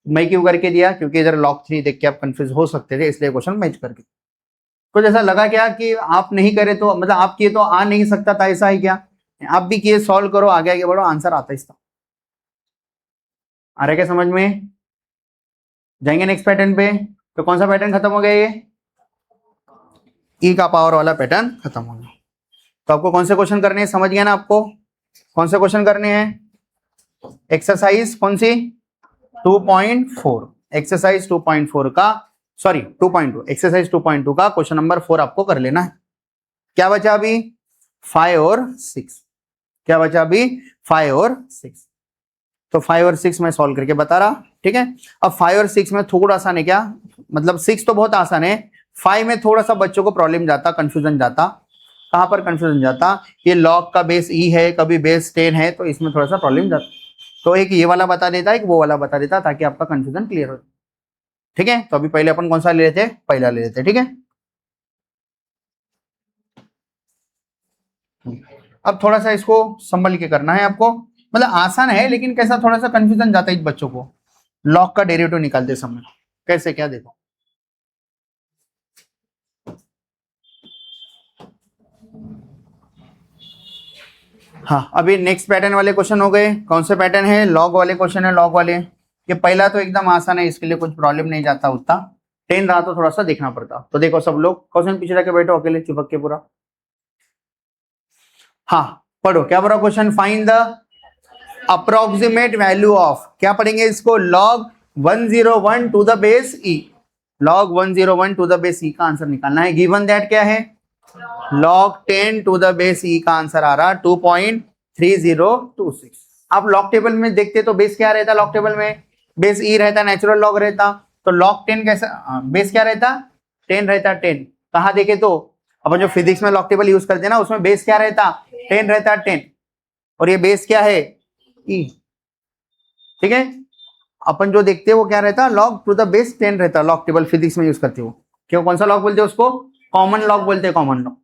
मैं क्यों करके दिया क्योंकि इधर log 3 देख के आप कंफ्यूज हो सकते थे इसलिए क्वेश्चन मैच करके। कुछ ऐसा लगा क्या कि आप नहीं करे तो मतलब आप किए तो आ नहीं सकता था, ऐसा है क्या। आप भी किए सॉल्व करो आगे आगे बढ़ो आंसर आता इसका। आ रहा है क्या समझ में। जाएंगे नेक्स्ट पैटर्न पे। तो कौन सा पैटर्न खत्म हो गया ये ई का पावर वाला पैटर्न खत्म हो गया। तो आपको कौन से क्वेश्चन करने हैं समझ गया ना। आपको कौन से क्वेश्चन करने हैं एक्सरसाइज कौन सी 2.4 एक्सरसाइज 2.4 का सॉरी 2.2 एक्सरसाइज 2.2 का क्वेश्चन नंबर 4 आपको कर लेना है। क्या बचा अभी 5 और 6। क्या बचा अभी 5 और 6 तो 5 और 6 मैं सॉल्व करके बता रहा। ठीक है अब 5 और 6 में थोड़ा आसान है क्या मतलब 6 तो बहुत आसान है 5 में थोड़ा सा बच्चों को प्रॉब्लम जाता कंफ्यूजन जाता। कहां पर कंफ्यूजन जाता ये लॉग का बेस ई है कभी बेस 10 है तो इसमें थोड़ा सा प्रॉब्लम जाता। तो एक ये वाला बता देता एक वो वाला बता देता ताकि आपका कंफ्यूजन क्लियर हो। ठीक है तो अभी पहले अपन कौन सा ले लेते पहला ले लेते। ठीक है अब थोड़ा सा इसको संभल के करना है आपको मतलब आसान है लेकिन कैसा थोड़ा सा कंफ्यूजन जाता है बच्चों को लॉग का डेरिवेटिव निकालते समय। कैसे क्या देखो हाँ अभी नेक्स्ट पैटर्न वाले क्वेश्चन हो गए। कौन से पैटर्न है लॉग वाले क्वेश्चन है। लॉग वाले ये पहला तो एकदम आसान है इसके लिए कुछ प्रॉब्लम नहीं जाता उतना 10 रहा तो थोड़ा सा देखना पड़ता। तो देखो सब लोग क्वेश्चन पीछे रखे बैठो अकेले चिपक के पूरा। हाँ पढ़ो क्या पढ़ो question find the approximate value of क्या पढ़ेंगे इसको log 101 to the base e log 101 to the base e का आंसर निकालना है। गिवन दैट क्या है log 10 to the base e का आंसर आ रहा 2.3026। आप लॉग टेबल में देखते तो बेस क्या रहता लॉग टेबल में बेस ई रहता नेचुरल लॉग रहता तो log 10 कैसा बेस क्या रहता 10 रहता 10। कहा देखे तो अपन जो फिजिक्स में लॉग टेबल यूज करते हैं ना उसमें बेस क्या रहता 10 रहता 10 और ये बेस क्या है ई। ठीक है अपन जो देखते हैं वो क्या रहता लॉग टू द बेस 10 रहता लॉग टेबल फिजिक्स में यूज करते हो। क्यों कौन सा लॉग बोलते हैं उसको कॉमन लॉग बोलते हैं कॉमन लॉग।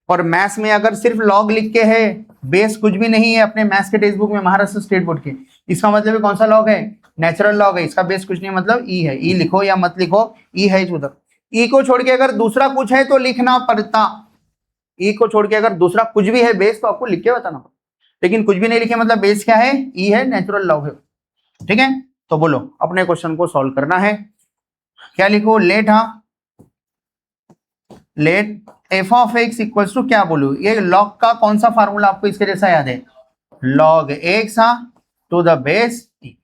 और मैथ्स में अगर सिर्फ लॉग लिख के है बेस कुछ भी नहीं है अपने मैथ्स के टेक्स्ट बुक में महाराष्ट्र स्टेट बोर्ड के इसका मतलब कौन सा लॉग है नेचुरल लॉग है इसका बेस कुछ नहीं मतलब ई है। ई लिखो या मत लिखो ई है उधर। ई को छोड़ के अगर दूसरा कुछ है तो लिखना पड़ता। ई को छोड़ के अगर दूसरा कुछ भी है बेस तो आपको लिख के बताना पड़ता लेकिन कुछ भी नहीं लिखे मतलब बेस क्या है ई है नेचुरल लॉग है। ठीक है तो बोलो अपने क्वेश्चन को सॉल्व करना है। क्या लिखो let let f of x equal to क्या बोलू ये लॉग का कौन सा फार्मूला आपको इसके जैसा याद है log x to the base e.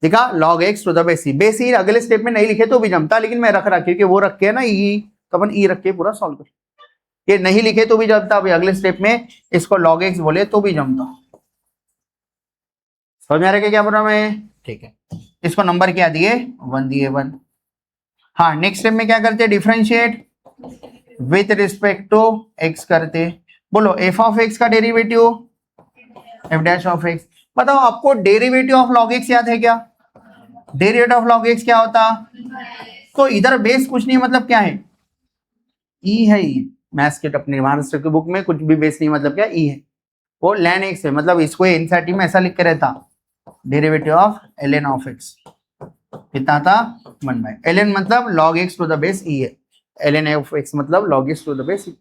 देखा log x to the base e. Base e अगले स्टेप में नहीं लिखे तो भी जमता लेकिन मैं रख रहा क्योंकि वो रख के ना ई तो अपन ई रख के पूरा सॉल्व कर। ये नहीं लिखे तो भी जमता अभी अगले स्टेप में इसको log x बोले तो भी जमता। समझ में आ रहा है क्या प्रॉब्लम है। ठीक है इसको नंबर क्या दिए 1 दिए 1। हाँ नेक्स्ट स्टेप में क्या करते differentiate with respect to x करते। बोलो एफ ऑफ एक्स का derivative f dash of x. बताओ आपको डेरिवेटिव ऑफ log x याद है क्या डेरिवेटिव ऑफ log x क्या होता तो इधर बेस कुछ नहीं मतलब क्या है ई है ई मैथ्स के अपने महाराष्ट्र की बुक में कुछ भी बेस नहीं मतलब क्या ई है वो ln x है मतलब इसको एनसीईआरटी में ऐसा लिख के रहता derivative of ln of x कितना था 1 ln मतलब log x to the base e है, ln ऑफ x मतलब log x to the base e।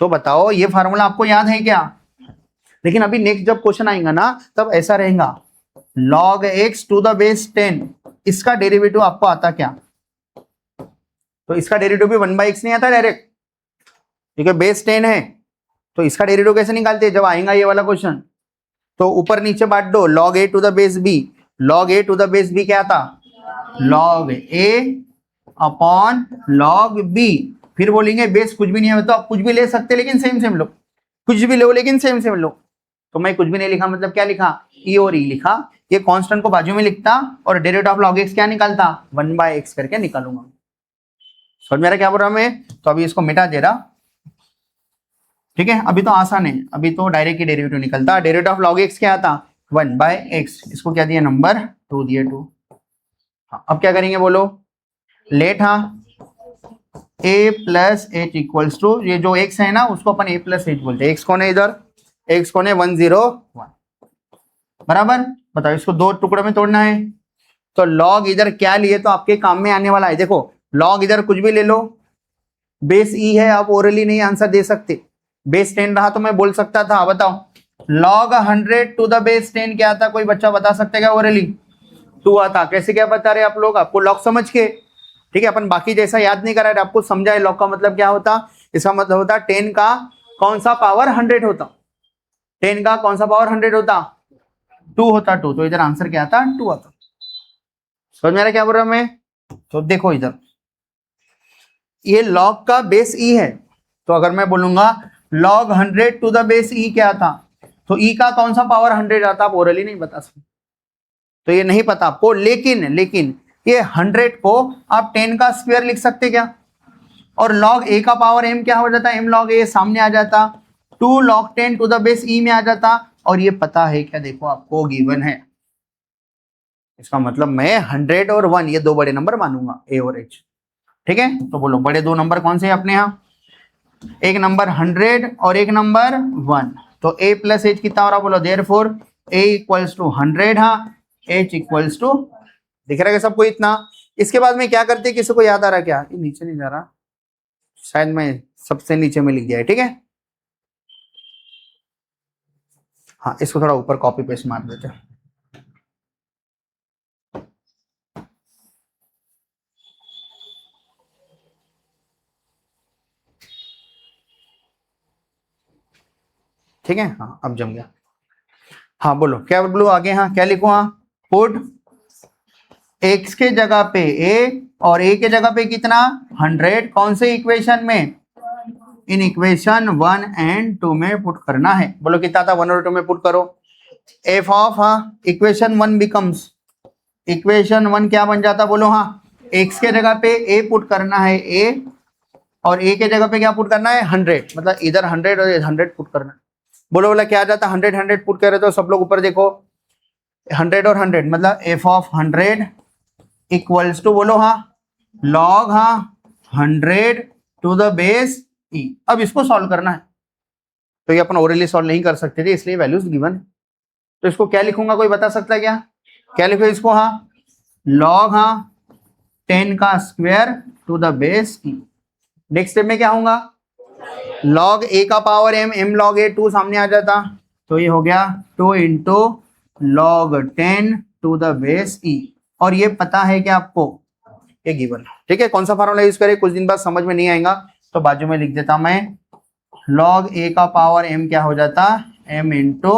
तो बताओ ये फार्मूला आपको याद है क्या? लेकिन अभी नेक्स्ट जब क्वेश्चन आएगा ना तब ऐसा रहेगा, log x to the base 10, इसका डेरिवेटिव आपको आता क्या? तो इसका डेरिवेटिव भी 1/x नहीं आता डायरेक्ट, ठीक है, बेस 10 है तो इसका डेरिवेटिव कैसे निकालते हैं जब आएगा ये वाला क्वेश्चन? तो ऊपर नीचे बांट दो, log a to the base b, log a to the base b क्या था? log a upon log b। फिर बोलेंगे बेस कुछ भी नहीं है तो आप कुछ भी ले सकते लेकिन सेम सेम लो, कुछ भी लो लेकिन सेम सेम लो। तो मैं कुछ भी नहीं लिखा मतलब क्या लिखा? e और e लिखा, ये कांस्टेंट को बाजू में लिखता और डेरिवेटिव ऑफ log x क्या निकालता? 1/x करके निकालूंगा। समझ में आ रहा क्या बोल रहा मैं? तो अभी इसको मिटा दे रहा, ठीक है, अभी तो आसान है, अभी तो डायरेक्ट ही डेरिवेटिव निकलता। डेरिवेटिव ऑफ log x क्या आता? 1/x, इसको क्या दिया नंबर 2 दिए 2। हाँ, अब क्या करेंगे बोलो? लेट हाँ a plus h equals to, ये जो x है ना उसको अपन a प्लस एच बोलते हैं। x कौन है इधर? x कौन है? 101 बराबर। बताओ इसको दो टुकड़ों में तोड़ना है तो log इधर क्या लिए तो आपके काम में आने वाला है। देखो log इधर कुछ भी ले लो, बेस e है, आप ओरली नहीं आंसर दे सकते। बेस 10 रहा तो मैं बोल सकता था। बताओ log 100 टू द बेस 10 क्या आता? कोई बच्चा बता सकते क्या ओरली? 2 आता। कैसे क्या बता रहे आप लोग? आपको log समझ के, ठीक है, अपन बाकी जैसा याद नहीं करा रहे, आपको समझा है log का मतलब क्या होता। इसका मतलब होता 10 का कौन सा पावर 100 होता? 10 का कौन सा पावर 100 होता? 2 होता 2, तो इधर आंसर क्या आता? 2 आता। समझ में आ रहा क्या बोल रहा मैं? तो देखो इधर ये log का बेस e है, तो अगर मैं बोलूंगा log 100 to the base e क्या था, तो e का कौन सा पावर 100 आता? आप ओरली नहीं बता सकते, तो ये नहीं पता आपको। लेकिन ये 100 को आप 10 का स्क्वायर लिख सकते क्या? और log a का पावर m क्या हो जाता? m log a सामने आ जाता, 2 log 10 to the base e में आ जाता। और ये पता है क्या? देखो आपको गिवन है, इसका मतलब मैं 100 और 1 ये दो बड़े नंबर मानूंगा a और h, ठीक है। तो बोलो बड़े दो नंबर कौन से हैं अपने यहाँ? एक नंबर 100 और एक नंबर 1। तो a प्लस एच कितना हो रहा? बोलो देयरफॉर a इक्वल्स टू 100, हाँ, h इक्वल्स टू, दिख रहा है सबको इतना। इसके बाद में क्या करते हैं, किसी को याद आ रहा क्या? ये नीचे नहीं जा रहा, शायद मैं सबसे नीचे में लिख दिया है, ठीक है। हाँ, इसको थोड़ा ऊपर कॉपी पेस्ट मार देते हैं। ठीक है, हाँ अब जम गया। हाँ बोलो क्या बोलो आगे? हाँ क्या लिखूं? हाँ पुट x के जगह पे a और a के जगह पे कितना? 100। कौन से इक्वेशन में? इन इक्वेशन 1 एंड 2 में पुट करना है। बोलो कितना था? 1 और 2 में पुट करो। f ऑफ, हाँ, इक्वेशन 1 बिकम्स, इक्वेशन 1 क्या बन जाता? बोलो हाँ, x के जगह पे a पुट करना है a, और a के जगह पे क्या पुट करना है? 100, मतलब इधर 100 और 100 पुट करना है। बोलो बोला क्या आ जाता? 100 100 पुट कर रहे तो सब लोग ऊपर देखो, 100 और 100 मतलब f ऑफ 100 इक्वल्स टू, बोलो हाँ, log, हाँ, 100 टू द बेस e। अब इसको सॉल्व करना है, तो ये अपन ओरली सॉल्व नहीं कर सकते थे इसलिए वैल्यूज गिवन है। तो इसको क्या लिखूंगा? कोई बता सकता है क्या? क्या लिखो इसको? हाँ log, हाँ, 10 का square to the base e। Next step में क्या होगा? log a का पावर m log a 2 सामने आ जाता, तो ये हो गया 2 into log 10 to the base e। और ये पता है क्या आपको? ये गिवन, ठीक है। कौन सा फार्मूला यूज करें? कुछ दिन बाद समझ में नहीं आएगा तो बाजू में लिख देता मैं, log a का पावर m क्या हो जाता? m इंटू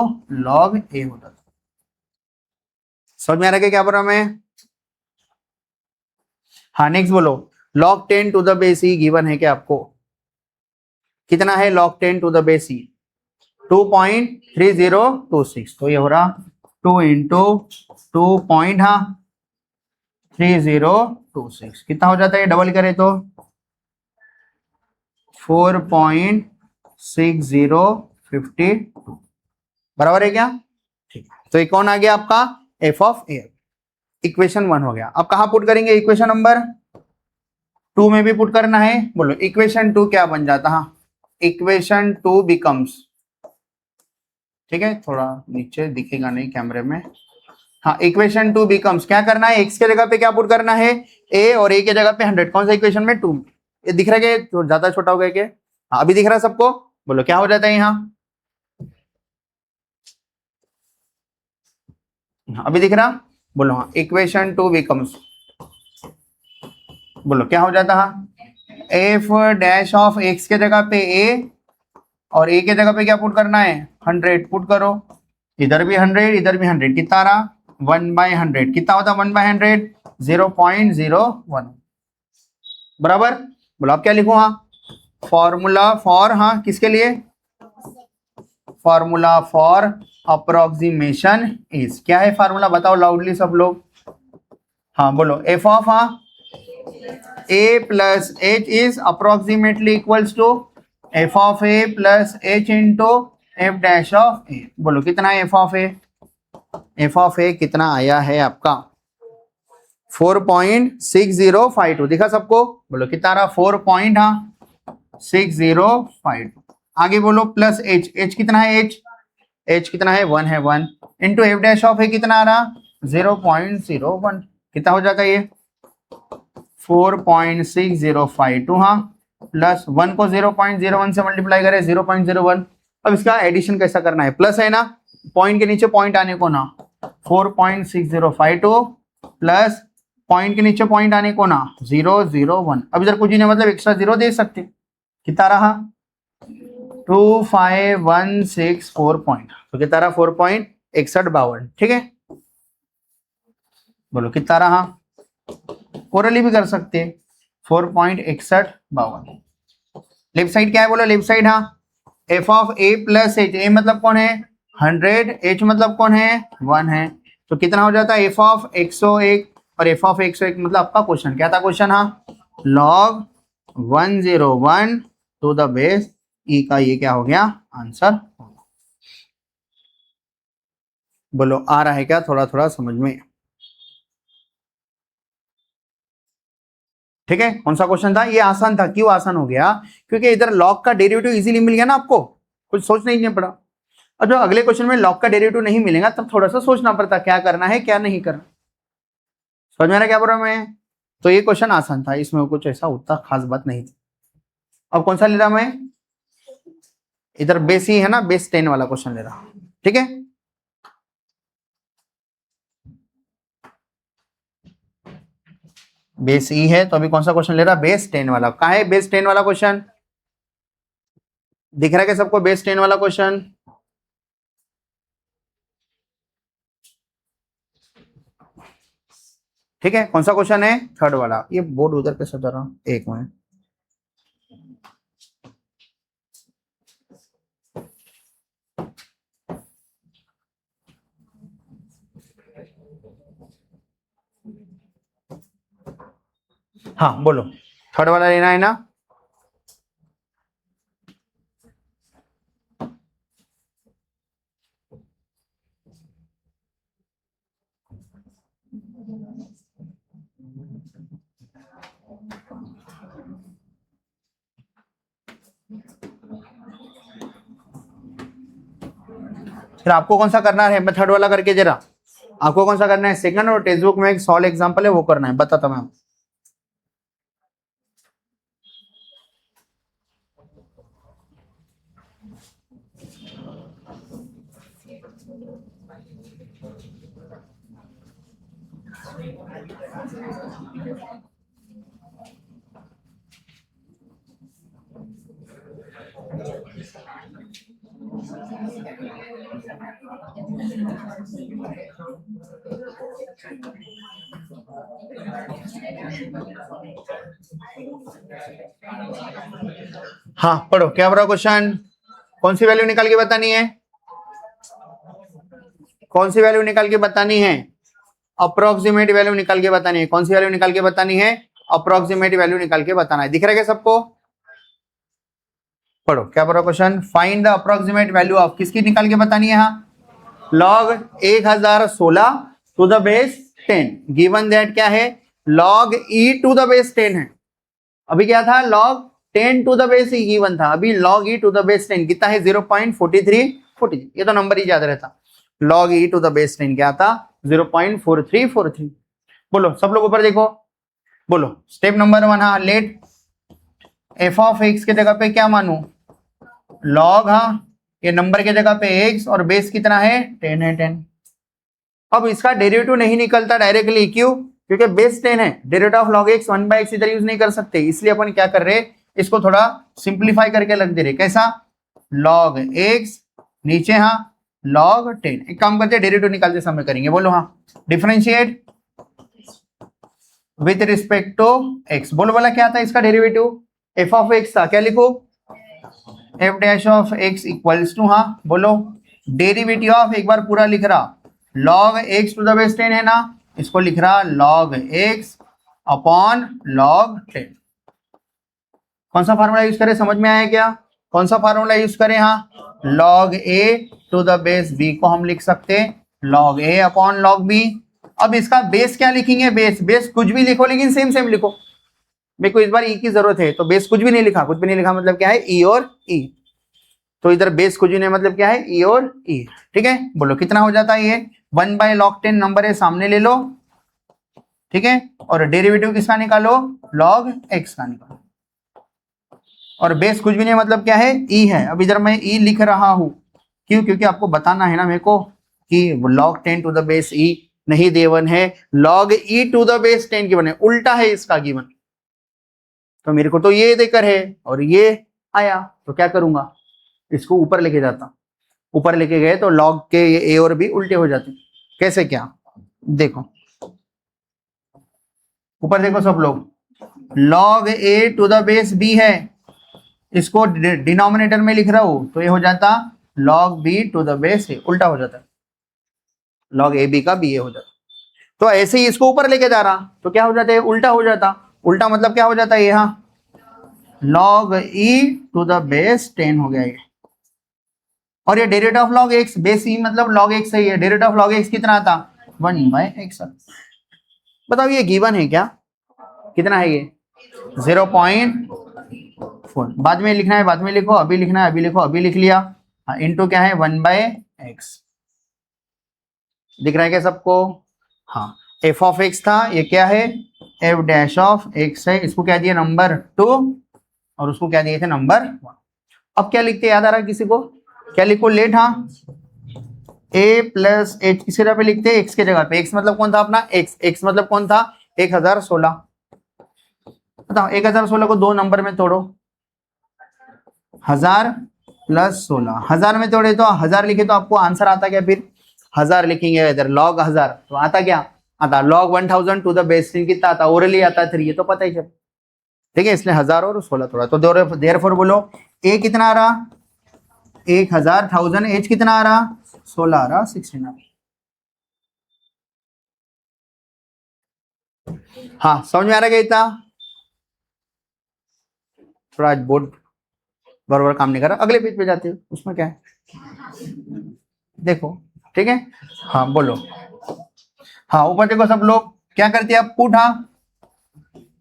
log a हो जाता। समझ में आ रहा है क्या बोल रहा मैं? हाँ नेक्स्ट बोलो, log 10 to the base e given है क्या आपको? कितना है log 10 to the base e? 2.3026, तो ये हो रहा 2 इंटू 2.3026 कितना हो जाता है? डबल करे तो 4.6052 बराबर है क्या? ठीक, तो ये कौन आ गया आपका? f ऑफ a, इक्वेशन 1 हो गया। अब कहां पुट करेंगे? इक्वेशन नंबर 2 में भी पुट करना है। बोलो इक्वेशन 2 क्या बन जाता? हाँ, इक्वेशन 2 बिकम्स, ठीक है, थोड़ा नीचे दिखेगा नहीं कैमरे में, हाँ, इक्वेशन 2 बिकम्स, क्या करना है, x के जगह पे क्या पुट करना है, a, और a के जगह पे 100। कौन सा इक्वेशन में, 2। ये दिख रहा है कि ज्यादा छोटा हो गया क्या? हाँ, अभी दिख रहा है सबको? बोलो क्या हो जाता है यहाँ? अभी दिख रहा? बोलो हाँ, इक्वेशन 2 बिकम्स, बोलो क्या हो जाता है, एफ डैश ऑफ x के जगह पे a, और a के जगह पे क्या पुट करना है, 100 पुट करो। इधर भी 100, इधर भी 100, कितना आ रहा, 1/100। कितना होता 1/100? 0.01 बराबर। बोलो आप क्या लिखो, हाँ, फॉर्मूला फॉर, हाँ किसके लिए, फॉर्मूला फॉर अप्रोक्सीमेशन इज, क्या है फॉर्मूला बताओ लाउडली सब लोग। हाँ बोलो, एफ ऑफ, हाँ, a plus h is approximately equals to f of a plus h into f dash of a। बोलो कितना है f of a? f of a कितना आया है आपका, 4.6052 दिखा सबको? बोलो कितना रहा, 4.6052। आगे बोलो प्लस h, h कितना है, h कितना है, 1 है, 1 into f dash of a कितना आ रहा, 0.01। कितना हो जाता है ये, 4.6052, हाँ, प्लस 1 को 0.01 से मल्टीप्लाई करें, 0.01। अब इसका एडिशन कैसा करना है, प्लस है ना, पॉइंट के नीचे पॉइंट आने को ना, 4.6052 प्लस पॉइंट के नीचे पॉइंट आने को ना, 001। अब इधर कुछ नहीं, मतलब एक्स्ट्रा 0 दे सकते। कितना रहा, 25164 पॉइंट, तो कितना रहा, 4.6152। ठीक है, बोलो कितना रहा, ओरली भी कर सकते हैं, 4.6152। लेफ्ट साइड क्या है, बोलो लेफ्ट साइड, हाँ, f of a plus h, a मतलब कौन है, 100, एच मतलब कौन है, 1 है, तो कितना हो जाता है, एफ ऑफ 101, और एफ ऑफ 101 मतलब आपका क्वेश्चन क्या था, क्वेश्चन, हाँ, log 101 to the base e का ये क्या हो गया, आंसर। बोलो आ रहा है क्या थोड़ा थोड़ा समझ में? ठीक है, कौन सा क्वेश्चन था ये, आसान था। क्यों आसान हो गया, क्योंकि इधर लॉग का डेरिवेटिव इजीली मिल गया ना आपको, कुछ सोचना ही नहीं पड़ा। और जो अगले क्वेश्चन में लॉग का डेरिवेटिव नहीं मिलेगा तब थोड़ा सा सोचना पड़ता क्या करना है क्या नहीं करना। समझ में आ रहा क्या बोल रहा मैं? तो ये क्वेश्चन आसान था, इसमें कुछ ऐसा उतना खास बात नहीं थी। अब कौन सा ले रहा मैं, इधर बेस ही है ना, बेस 10 वाला क्वेश्चन ले रहा। ठीक है, बेस ई है तो अभी कौन सा क्वेश्चन ले रहा, बेस 10 वाला। कहाँ है बेस 10 वाला क्वेश्चन, दिख रहा है क्या सबको बेस 10 वाला क्वेश्चन? ठीक है, कौन सा क्वेश्चन है, थर्ड वाला। ये बोर्ड उधर पे सजा रहा, एक मिनट। हाँ बोलो, थर्ड वाला लेना है ना? फिर आपको कौन सा करना है, मैं थर्ड वाला करके जरा, आपको कौन सा करना है, सेकंड, और टेक्स्ट बुक में एक सॉल्व एग्जांपल है वो करना है, बताता मैं। हाँ पढ़ो, क्या बोला क्वेश्चन, कौन सी वैल्यू निकाल के बतानी है, कौन सी वैल्यू निकाल के बतानी है, अप्रोक्सीमेट वैल्यू निकाल के बतानी है। कौन सी वैल्यू निकाल के बतानी है, अप्रोक्सीमेट वैल्यू निकाल के बताना है। दिख रहा है क्या सबको? पढ़ो, क्या बोला question, find the approximate value of, किसकी निकाल के बतानी है, हाँ, log 1016 to the base 10, given that क्या है, log e to the base 10 है। अभी क्या था, log 10 to the base e given था, अभी log e to the base 10 कितना है, 0.4343। ये तो नंबर ही याद रहता, log e to the base 10 क्या था, 0.4343। बोलो सब लोग ऊपर देखो, बोलो स्टेप नंबर 1। हाँ, लेट एफ ऑफ एक्स के जगह पे क्या मानू, लॉग, हाँ ये नंबर के जगह पे एक्स और बेस कितना है 10 है 10। अब इसका डेरिवेटिव नहीं निकलता डायरेक्टली, क्यों, क्योंकि बेस 10 है, derivative of log x 1/x इधर यूज नहीं कर सकते, इसलिए अपन क्या कर रहे, इसको थोड़ा सिंप्लीफाई करके लग दे रहे। कैसा, लॉग एक्स नीचे हाँ लॉग 10। एक काम करते हैं डेरिवेटिव निकालते समय करेंगे, बोलो हाँ, differentiate with respect to x. बोलो बोला क्या था इसका डेरिवेटिव, एफ ऑफ एक्स था, क्या लिखो, f dash of x equals to, हाँ बोलो डेरिवेटिव ऑफ, एक बार पूरा लिख रहा, log x to the base 10 है ना, इसको लिख रहा लॉग एक्स अपॉन लॉग 10। कौन सा फार्मूला यूज करें, समझ में आया क्या, कौन सा फार्मूला यूज करें, हाँ log a to the base b को हम लिख सकते हैं log a upon log b. अब इसका बेस क्या लिखेंगे, बेस कुछ भी लिखो लेकिन सेम सेम लिखो, मेरे को इस बार ई की जरूरत है, तो बेस कुछ भी नहीं लिखा, कुछ भी नहीं लिखा मतलब क्या है, ई और ई, तो इधर बेस कुछ भी नहीं मतलब क्या है, ई और ई। ठीक है, बोलो कितना हो जाता है ये, 1/log 10 नंबर है सामने ले लो, ठीक है, और डेरिवेटिव किसका निकालो, लॉग एक्स का निकालो, और बेस कुछ भी नहीं मतलब क्या है, ई है। अब इधर मैं ई लिख रहा हूं, क्यों, क्योंकि आपको बताना है ना मेरे को कि log 10 to the base e नहीं देवन है, log e to the base 10 given है, उल्टा है इसका गिवन, तो मेरे को तो ये देकर है और ये आया, तो क्या करूंगा, इसको ऊपर लेके जाता, ऊपर लेके गए तो log के ये ए और बी उल्टे हो जाते। कैसे, क्या देखो, ऊपर देखो सब लोग, log a to the base b है, इसको डिनोमिनेटर में लिख रहा हूं, तो ये हो जाता log b to the base a, उल्टा हो जाता है, log ए बी का बी ए हो जाता। तो ऐसे ही इसको ऊपर लेके जा रहा तो क्या हो जाता है, उल्टा हो जाता, उल्टा मतलब क्या हो जाता है, यहाँ log e to the base 10 हो गया ये, और ये derivative of log x, base e मतलब log x सही है, डेरिवेटिव ऑफ log x कितना आता 1/x। बताओ ये गिवन है क्या, कितना है ये 0.4, बाद में लिखना है बाद में लिखो, अभी लिखना है अभी लिखो, अभी लिख लिया, हाँ इंटू क्या है 1/x, दिख रहा है क्या सबको, हाँ एफ ऑफ एक्स था, ये क्या है एफ डैश ऑफ एक्स है, इसको क्या दिया नंबर 2 और उसको क्या दिए थे नंबर 1। अब क्या लिखते याद आ रहा है किसी को, क्या लिखो लेट, हाँ ए प्लस एच किस जगह पे लिखते हैं, एक्स के जगह पे, एक्स मतलब कौन था अपना एक्स, एक्स मतलब कौन था 1016। बताओ 1016 को दो नंबर में तोड़ो, 1000 प्लस 16, 1000 में तोड़े तो 1000 लिखे तो आपको आंसर आता क्या, फिर 1000 लिखेंगे इधर log 1000 तो आता क्या, आता log 1000 टू द बेस 10 कितना आता, ओरली आता 3, ये तो पता ही चल, ठीक है, इसलिए 1000 और 16 थोड़ा, तो देयरफॉर बोलो ए कितना आ रहा 1000, 1000, एच कितना आ रहा 16 आ रहा 16 आ रहा। हाँ समझ में आ रहा क्या इतना, थोड़ा आज बोर्ड बराबर काम नहीं कर रहा, अगले पेज पे जाते हो उसमें क्या है देखो, ठीक है, हाँ बोलो, हाँ ऊपर देखो सब लोग क्या करते हैं, आप पुट, हाँ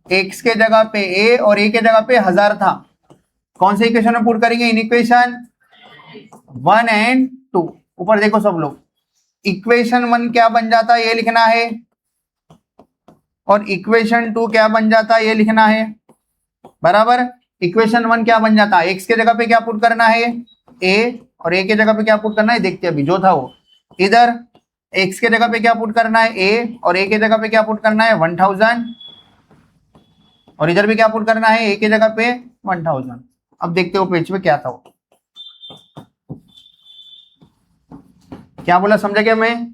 एक्स के जगह पे ए और ए के जगह पे 1000 था, कौन से इक्वेशन में पुट करेंगे, इन इक्वेशन 1 एंड 2। ऊपर देखो सब लोग, इक्वेशन 1 क्या बन जाता है ये लिखना है, और इक्वेशन 2 क्या बन जाता है ये लिखना है, बराबर। इक्वेशन 1 क्या बन जाता है, एक्स के जगह पे क्या पुट करना है ए, और ए के जगह पे क्या पुट करना है, देखते अभी जो था वो, इधर एक्स के जगह पे क्या पुट करना है ए, और ए के जगह पे क्या पुट करना है 1000, और इधर भी क्या पुट करना है ए के जगह पे 1000। अब देखते हो पेज पे क्या था वो, क्या बोला समझा क्या मैं,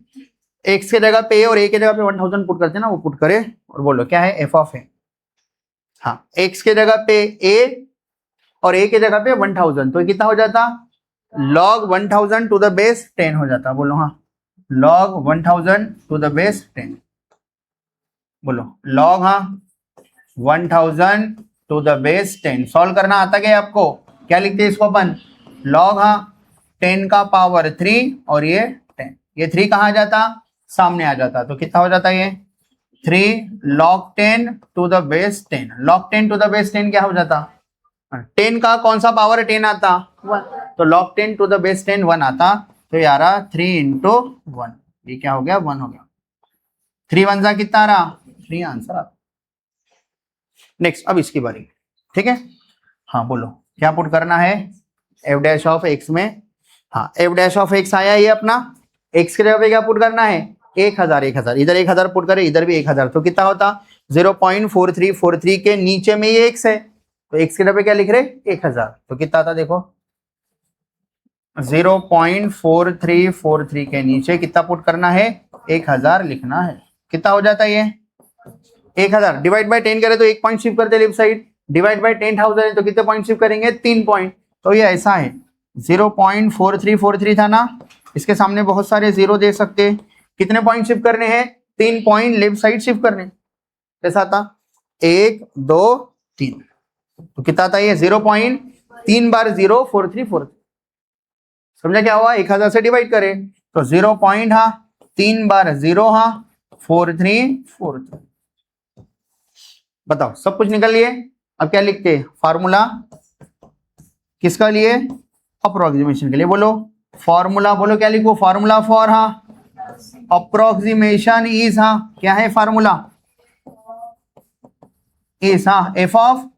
एक्स के जगह पे ए और ए के जगह पे 1000 पुट करते ना, वो पुट करे और बोलो क्या है एफ ऑफ ए, हाँ एक्स के जगह पे ए और ए के जगह पे 1000, तो कितना हो जाता log 1000 टू द बेस 10 हो जाता, बोलो हाँ log 1000 टू द बेस 10, बोलो log, हाँ 1000 टू द बेस 10। सॉल्व करना आता क्या आपको, क्या लिखते हैं इसको अपन log, हाँ 10 का पावर 3 और ये 10, ये 3 कहाँ आ जाता सामने आ जाता, तो कितना हो जाता ये 3 log 10 to the base 10, log 10 to the base 10 क्या हो जाता 10 का कौन सा पावर 10 आता 1, तो log 10 टू द बेस 10 1 आता, तो यार 3 इंटू 1, ये क्या हो गया 1 हो गया। 3 वन जा कितना आ रहा, 3 आंसर आ। नेक्स्ट, अब इसकी बारी, ठीक है। हाँ बोलो क्या पुट करना है, एफ डैश ऑफ एक्स में, हाँ एफ डैश ऑफ एक्स आया ये अपना, एक्स के जगह पे क्या पुट करना है 1000, 1000 इधर 1000 पुट करे, इधर भी 1000, तो कितना होता 0.4343 के नीचे में ये एक्स है, तो एक्स के जगह पे क्या लिख रहे 1000, तो कितना आता देखो 0.4343 के नीचे कितना पुट करना है 1000 लिखना है, कितना हो जाता है ये 1000 डिवाइड बाय 10 करे तो 1 पॉइंट शिफ्ट करते लेफ्ट साइड, डिवाइड बाय 10,000 है तो कितने पॉइंट शिफ्ट करेंगे 3 पॉइंट, तो ये ऐसा है 0.4343 था ना, इसके सामने बहुत सारे जीरो दे सकते, कितने पॉइंट शिफ्ट करने हैं 3 पॉइंट लेफ्ट साइड शिफ्ट करने, कैसा था 1 2 3, तो कितना था ये 0.3 बार 0.4343, समझा क्या हुआ 1000 से डिवाइड करें तो 0 पॉइंट, हाँ 3 बार 0, हाँ 4343, बताओ सब कुछ निकल लिए। अब क्या लिखते हैं फार्मूला किसका लिए, अप्रोक्सीमेशन के लिए, बोलो फॉर्मूला, बोलो क्या लिखो फार्मूला फॉर, हाँ अप्रोक्सीमेशन इज, हाँ क्या है फार्मूला इज, हाँ f of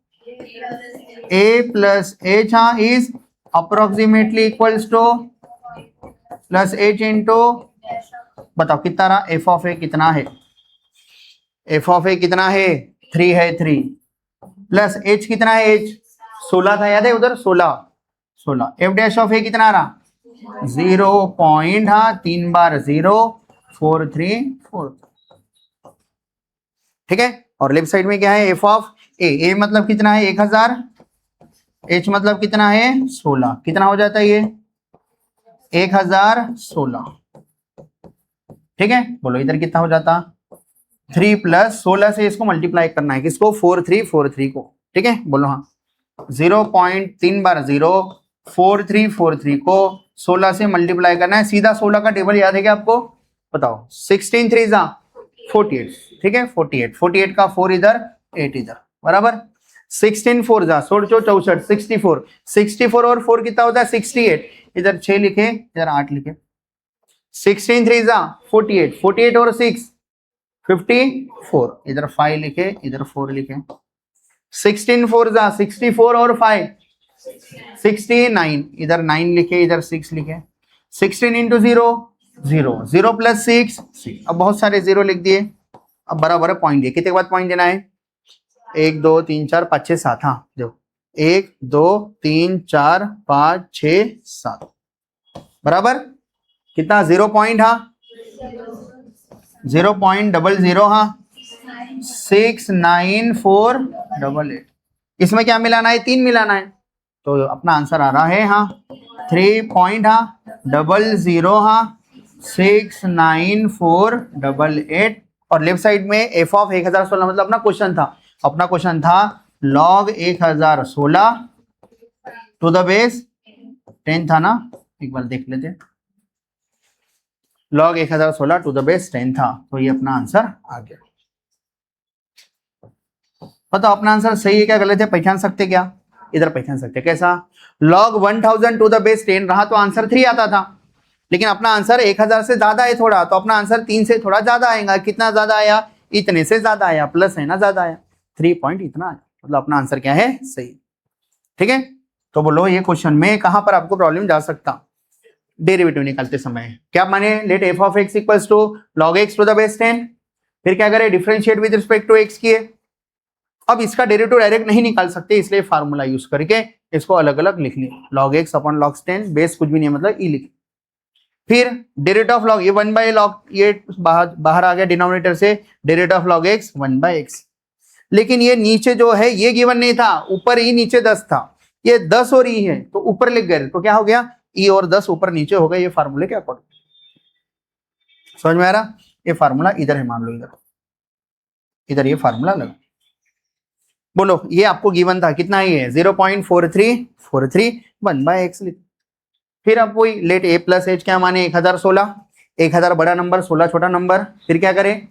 a plus h, हाँ is approximately equals to plus h into, बताओ कितना रहा एफ ऑफ ए कितना है, एफ ऑफ ए कितना है 3 है 3, प्लस एच कितना है एच 16 था याद है उधर 16, एफ डैश ऑफ ए कितना रहा 0 पॉइंट, हाँ 3 बार 0.4343, ठीक है। और लेफ्ट साइड में क्या है एफ ऑफ ए मतलब कितना है 1000, एच मतलब कितना है 16, कितना हो जाता है ये 1016, ठीक है। बोलो इधर कितना हो जाता 3 प्लस 16 से इसको मल्टीप्लाई करना है किसको 4343 को, ठीक है। बोलो हाँ 0.3 बार 0.4343 को 16 से मल्टीप्लाई करना है, सीधा 16 का टेबल याद है क्या आपको, बताओ 16 3 जा 48, ठीक है 48 का 4 इधर 8 इधर बराबर, 16 4 जा 16 64 64 और 4 कितना होता है 68, इधर 6 लिखे इधर 8 लिखे, 16 3 जा 48 और 6 54, इधर 5 लिखे इधर 4 लिखे, 16 4 जा 64 और 5 69, इधर 9 लिखे इधर 6 लिखे, 16 इंटू 0 0 प्लस 6, अब बहुत सारे जीरो लिख दिए, अब बराबर पॉइंट दिए, कितने के बाद पॉइंट देना है 1 2 3 4 5 6 7, हाँ देखो 1 2 3 4 5 6 7 बराबर कितना 0 पॉइंट, हाँ 0.00, हाँ 69488, इसमें क्या मिलाना है 3 मिलाना है, तो अपना आंसर आ रहा है हाँ 3.00, हाँ 69488, और लेफ्ट साइड में एफ ऑफ 1016 मतलब अपना क्वेश्चन था लॉग 1016 टू द बेस 10 था ना, एक बार देख लेते, लॉग 1016 टू द बेस 10 था, तो ये अपना आंसर आ गया। बताओ अपना आंसर सही है क्या गलत है, पहचान सकते क्या, इधर पहचान सकते कैसा, लॉग 1000 टू द बेस 10 रहा तो आंसर 3 आता था, लेकिन अपना आंसर 1000 से ज्यादा है थोड़ा, तो अपना आंसर 3 से थोड़ा ज्यादा आएगा, कितना ज्यादा आया इतने से ज्यादा आया, प्लस है ना ज्यादा आया 3 पॉइंट इतना आया, मतलब अपना आंसर क्या है सही, ठीक है। तो बोलो ये क्वेश्चन में कहां पर आपको प्रॉब्लम जा सकता, डेरिवेटिव निकालते समय क्या माने, let f of x equals to log x to the base 10, फिर क्या करें differentiate with respect to x किए, अब इसका डेरिवेटिव डायरेक्ट नहीं निकाल सकते इसलिए फार्मूला यूज करके इसको अलग अलग लिख लिया, log x upon log 10, base कुछ भी नहीं मतलब ई लिख, फिर डेरिवेटिव ऑफ लॉग ये 1/log, ये बाहर आ गया डिनोमिनेटर से, derivative of log x 1/x, लेकिन ये नीचे जो है ये गिवन नहीं था, ऊपर ई नीचे 10 था, ये 10 और ई है तो ऊपर लिख गए, तो क्या हो गया ई और 10 ऊपर नीचे हो गए, ये फार्मूले के अकॉर्डिंग, समझ में आ रहा, ये फार्मूला इधर है, मान लो इधर ये फार्मूला लगा, बोलो ये आपको गिवन था कितना ही है 0.4343 1/x लिख, फिर आप वही लेट ए प्लस एच क्या माने 1016, 1000 बड़ा नंबर 16 छोटा नंबर, फिर क्या करें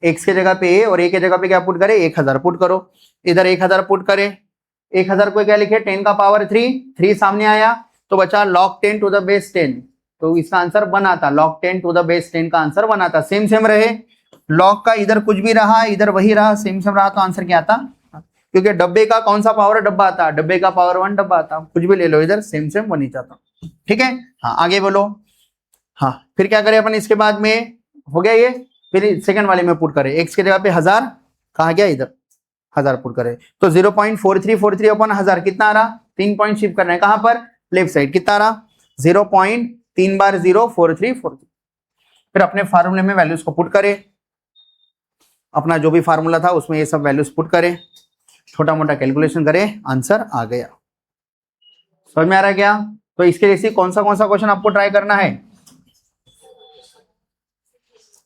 एक्स के जगह पे ए और ए के जगह पे क्या पुट करें 1000 पुट करो, इधर 1000 पुट करें, 1000 को क्या लिखे 10 का पावर 3 सामने आया तो बचा log 10 टू द बेस 10, तो इसका आंसर बना था log 10 टू द बेस 10 का आंसर बना था, सेम रहे, लॉग का इधर कुछ भी रहा, इधर वही रहा, सेम सेम रहा, तो आंसर क्या आता? क्योंकि डब्बे का कौन सा पावर डब्बा आता? डब्बे का पावर 1 डब्बा आता, कुछ भी ले लो इधर सेम सेम वन ही जाता। ठीक है, हाँ आगे बोलो। हाँ फिर क्या करें अपन इसके बाद में, हो गया ये, फिर सेकंड वाले में पुट करें, x की जगह पे 1000 कहा गया, इधर 1000 पुट करें, तो 0.4343 अपन 1000 कितना आ रहा? 3 पॉइंट शिफ्ट करना है, कहां पर? लेफ्ट साइड, कितना आ रहा? 0.3 बार 0 4343। फिर अपने फार्मूले में वैल्यूज को पुट करें, अपना जो भी फार्मूला था उसमें ये सब वैल्यूज पुट करें, छोटा मोटा कैलकुलेशन करें, आंसर आ गया। समझ में आ रहा है क्या? तो इसके जैसे कौन सा क्वेश्चन आपको ट्राई करना है?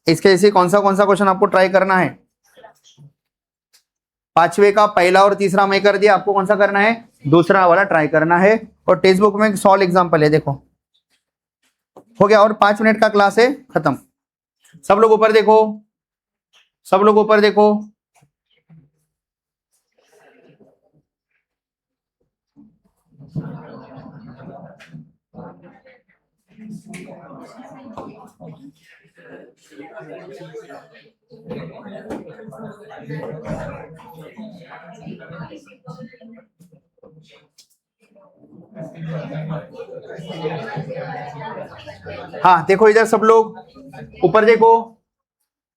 इसके जैसे कौन सा क्वेश्चन आपको ट्राई करना है? पांचवे का पहला और तीसरा मैं कर दिया, आपको कौन सा करना है? दूसरा वाला ट्राई करना है। और टेक्स्ट बुक में सॉल्व एग्जांपल है, देखो हो गया, और 5 मिनट का क्लास है, खत्म। सब लोग ऊपर देखो, सब लोग ऊपर देखो। हाँ देखो इधर सब लोग ऊपर देखो,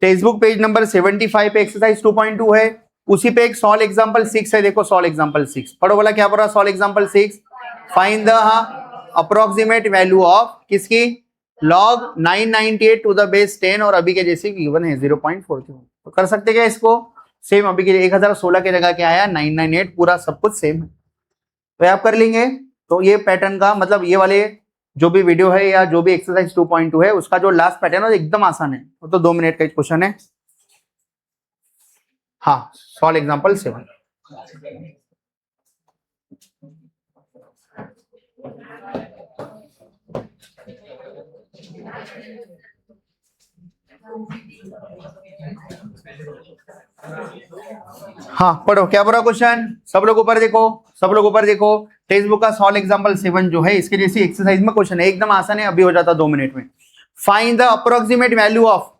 टेक्स्ट बुक पेज नंबर 75 पे एक्सरसाइज 2.2 है, उसी पे एक सॉल्व एग्जांपल 6 है। देखो सॉल्व एग्जांपल 6 पढ़ो, बोला क्या पढ़ रहा? Solve example 6, find the approximate value of किसकी? log 998 टू द बेस 10, और अभी के जैसे गिवन है 0.42। तो कर सकते क्या इसको? सेम अभी के 1016 के जगह क्या आया? 998, पूरा सब कुछ सेम है, तो आप कर लेंगे। तो ये पैटर्न का मतलब ये वाले जो भी वीडियो है या जो भी एक्सरसाइज 2.2 है उसका जो लास्ट पैटर्न है एकदम आसान है, वो तो 2 मिनट का क्वेश्चन है। हाँ सॉल्व एग्जांपल 7। हाँ पढ़ो, क्या पढ़ा क्वेश्चन? सब लोग ऊपर देखो, सब लोग ऊपर देखो। टेक्स्ट बुक का सॉल्व एग्जांपल 7 जो है इसके जैसी एक्सरसाइज में क्वेश्चन है, एकदम आसान है, अभी हो जाता 2 मिनट में। Find the approximate value of,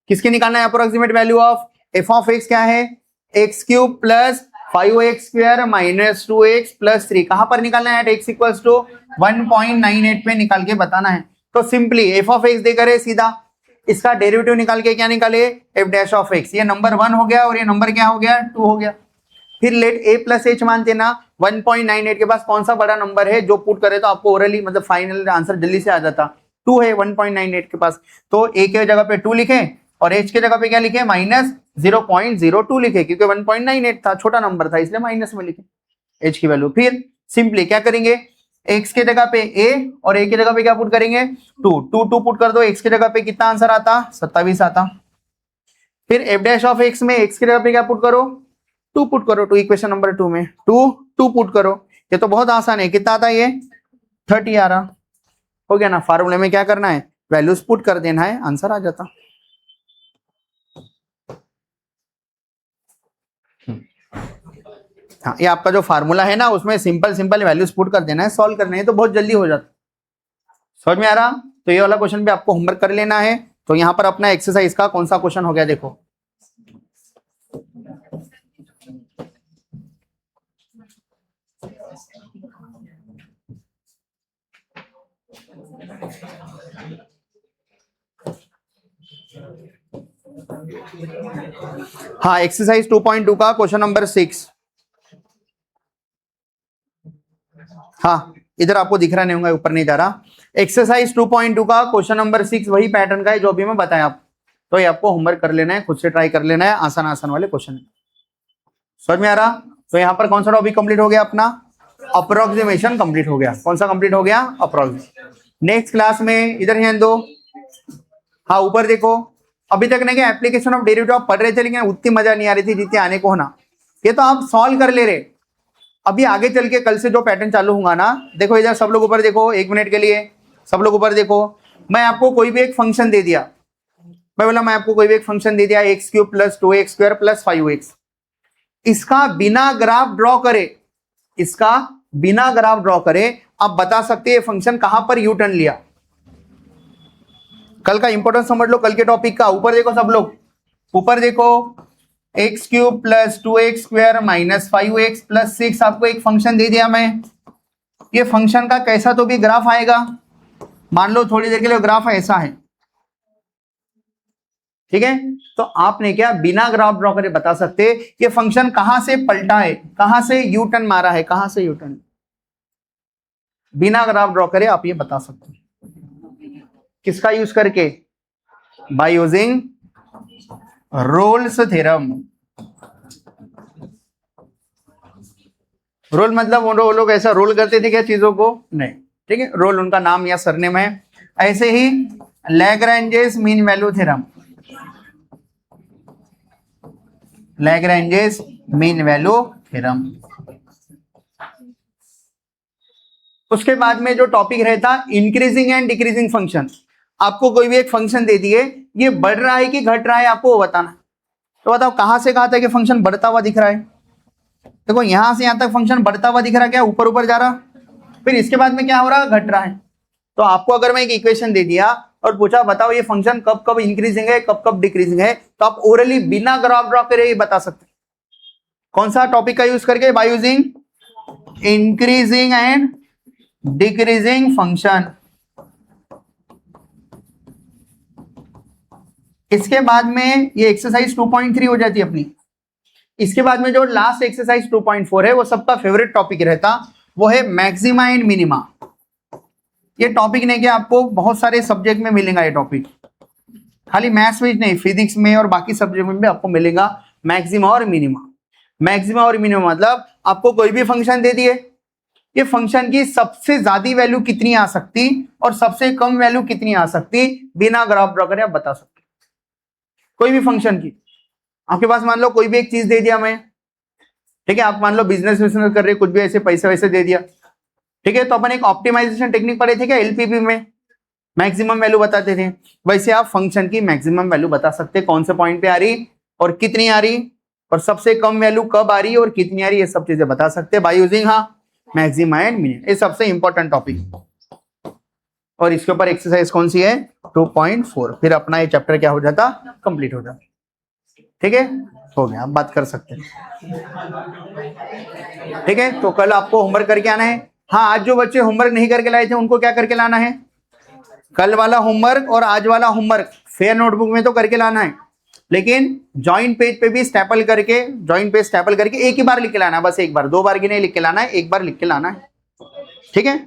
किसकी निकालना है approximate value of? F of x क्या है? X cube plus 5x square minus 2x plus 3। कहां पर निकालना है? एक्स इक्वल्स टू 1.98 पे निकाल के बताना है। तो सिंपली एफ ऑफ एक्स देकर है, सीधा इसका डेरिवेटिव निकाल के क्या निकाले? F dash of x. ये नंबर 1 हो गया और ये नंबर क्या हो गया? 2 हो गया। फिर लेट ए प्लस एच मानते ना, 1.98 के पास कौन सा बड़ा नंबर है जो पुट करे तो आपको ओरली मतलब फाइनल आंसर जल्दी से आ जाता? 2 है 1.98 के पास, तो ए के जगह पे 2 लिखे और एच के जगह पे क्या लिखे? माइनस 0.02 लिखे, क्योंकि 1.98 था, छोटा नंबर था इसलिए माइनस में लिखे एच की वैल्यू। फिर सिंपली क्या करेंगे? एक्स के जगह पे ए और ए की जगह पे क्या पुट करेंगे? 2 पुट कर दो, एक्स की जगह पे कितना आंसर आता? 27 आता। फिर एफ डैश ऑफ एक्स में एक्स की जगह पे क्या पुट करो? 2 पुट करो, 2 इक्वेशन नंबर 2 में 2 पुट करो। ये तो बहुत आसान है, कितना आता है ये? 30 आ रहा। हो गया ना? फार्मूले में क्या करना है? वैल्यूज पुट कर देना है, आंसर आ जाता। हाँ ये आपका जो फार्मूला है ना उसमें सिंपल वैल्यूज पुट कर देना है, सॉल्व करना है, तो बहुत जल्दी हो जाता। समझ में आ रहा? तो ये वाला क्वेश्चन भी आपको होमवर्क कर लेना है। तो यहाँ पर अपना एक्सरसाइज का कौन सा क्वेश्चन हो गया देखो, हाँ एक्सरसाइज 2.2 का क्वेश्चन नंबर 6। हाँ इधर आपको दिख रहा नहीं होगा, ऊपर नहीं जा रहा। एक्सरसाइज 2.2 का क्वेश्चन नंबर 6 वही पैटर्न का है जो भी मैं बताया आप, तो ये आपको होमवर्क कर लेना है, खुद से ट्राई कर लेना है, आसान वाले क्वेश्चन। समझ में आ रहा? तो यहाँ पर कौन सा टॉपिक कंप्लीट हो गया अपना? अप्रोक्सीमेशन कंप्लीट हो गया। कौन सा कंप्लीट हो गया? अप्रोक्सीमेशन। नेक्स्ट क्लास में इधर ध्यान दो, हाँ ऊपर देखो। अभी तक नहीं एप्लीकेशन ऑफ डेरिवेटिव आप पढ़ रहे थे लेकिन उतनी मजा नहीं आ रही थी जितनी आने को होना, ये तो आप सॉल्व कर ले रहे। अभी आगे चल के कल से जो पैटर्न चालू होगा ना, देखो इधर सब लोग ऊपर देखो, 1 मिनट के लिए सब लोग ऊपर देखो। मैं आपको कोई भी एक फंक्शन दे दिया, मैं बोला मैं आपको कोई भी एक फंक्शन दे दिया, x cube plus 2x square plus 5x। इसका बिना ग्राफ ड्रॉ करे, इसका बिना ग्राफ ड्रॉ करे आप बता सकते हैं फंक्शन कहां पर यू टर्न लिया। कल का इंपॉर्टेंस समझ लो, कल के टॉपिक का। ऊपर देखो सब लोग, ऊपर देखो x cube plus 2x square minus 5x plus 6 आपको एक फंक्शन दे दिया मैं। ये फंक्शन का कैसा तो भी ग्राफ आएगा, मान लो थोड़ी देर के लिए ग्राफ ऐसा है, ठीक है। तो आपने क्या बिना ग्राफ ड्रॉ करे बता सकते ये फंक्शन कहां से पलटा है, कहां से यू टर्न मारा है, कहां से यू टर्न, बिना ग्राफ ड्रॉ करे आप ये बता सकते हैं। किसका यूज करके? By using Rolle's theorem. Rolle मतलब वो लोग ऐसा रोल करते थे क्या चीजों को? नहीं, ठीक है, रोल उनका नाम या सरनेम है। ऐसे ही Lagrange's mean value theorem, Lagrange's mean value theorem. उसके बाद में जो टॉपिक रहता इंक्रीजिंग एंड डिक्रीजिंग फंक्शन। आपको कोई भी एक फंक्शन दे दिए, ये बढ़ रहा है कि घट रहा है आपको वो बताना। तो बताओ कहां से कहा था कि फंक्शन बढ़ता हुआ दिख रहा है? देखो यहां से यहां तक फंक्शन बढ़ता हुआ दिख रहा है, क्या ऊपर ऊपर जा रहा, फिर इसके बाद में क्या हो रहा, घट रहा है। तो आपको अगर मैं एक इक्वेशन दे दिया और पूछा बताओ ये फंक्शन कब कब इंक्रीजिंग है कब कब डिक्रीजिंग है, तो आप ओरली बिना ग्राफ ड्रॉ करे बता सकते। कौन सा टॉपिक का यूज करके? By using increasing and decreasing function. इसके बाद में ये एक्सरसाइज 2.3 हो जाती है अपनी। इसके बाद में जो लास्ट एक्सरसाइज 2.4 है वो सबका फेवरेट टॉपिक रहता, वो है मैक्सिमा एंड मिनिमा। ये टॉपिक नहीं कि आपको बहुत सारे सब्जेक्ट में मिलेगा, ये टॉपिक खाली मैथ्स में नहीं, फिजिक्स में और बाकी सब्जेक्ट में भी आपको मिलेगा मैक्सिमा और मिनिमा। मैक्सिमा और मिनिमा मतलब आपको कोई भी फंक्शन दे दिए, ये फंक्शन की सबसे ज्यादा वैल्यू कितनी आ सकती और सबसे कम वैल्यू कितनी आ सकती, बिना ग्राफ ड्रॉ करे आप बता सकते। कोई भी फंक्शन की आपके पास मान लो कोई भी एक चीज दे दिया मैं, ठीक है, आप मान लो बिजनेस कर रहे कुछ भी ऐसे पैसे वैसे दे दिया, ठीक है, तो अपन एक ऑप्टिमाइजेशन टेक्निक पढ़े थे क्या एलपीपी में, मैक्सिमम वैल्यू बताते थे। वैसे आप फंक्शन की मैक्सिमम वैल्यू बता सकते, कौन से पॉइंट पे आ रही और कितनी आ रही और सबसे कम वैल्यू कब आ रही और कितनी आ रही, ये सब चीजें बता सकते by using maxima and minima. ये सबसे इंपॉर्टेंट टॉपिक। और इसके ऊपर एक्सरसाइज कौन सी है? 2.4। फिर अपना ये चैप्टर क्या हो जाता, कंप्लीट हो जाता। ठीक है, हो गया, आप बात कर सकते हैं। ठीक है, तो कल आपको होमवर्क करके आना है। हाँ, आज जो बच्चे होमवर्क नहीं करके लाए थे उनको क्या करके लाना है? कल वाला होमवर्क और आज वाला होमवर्क फेयर नोटबुक में तो करके लाना है, लेकिन जॉइंट पेज पे भी स्टेपल करके, जॉइंट पेज स्टेपल करके एक ही बार लिख के लाना है, बस एक बार, 2 बार की नहीं लिख के लाना है, एक बार लिख के लाना है। ठीक है।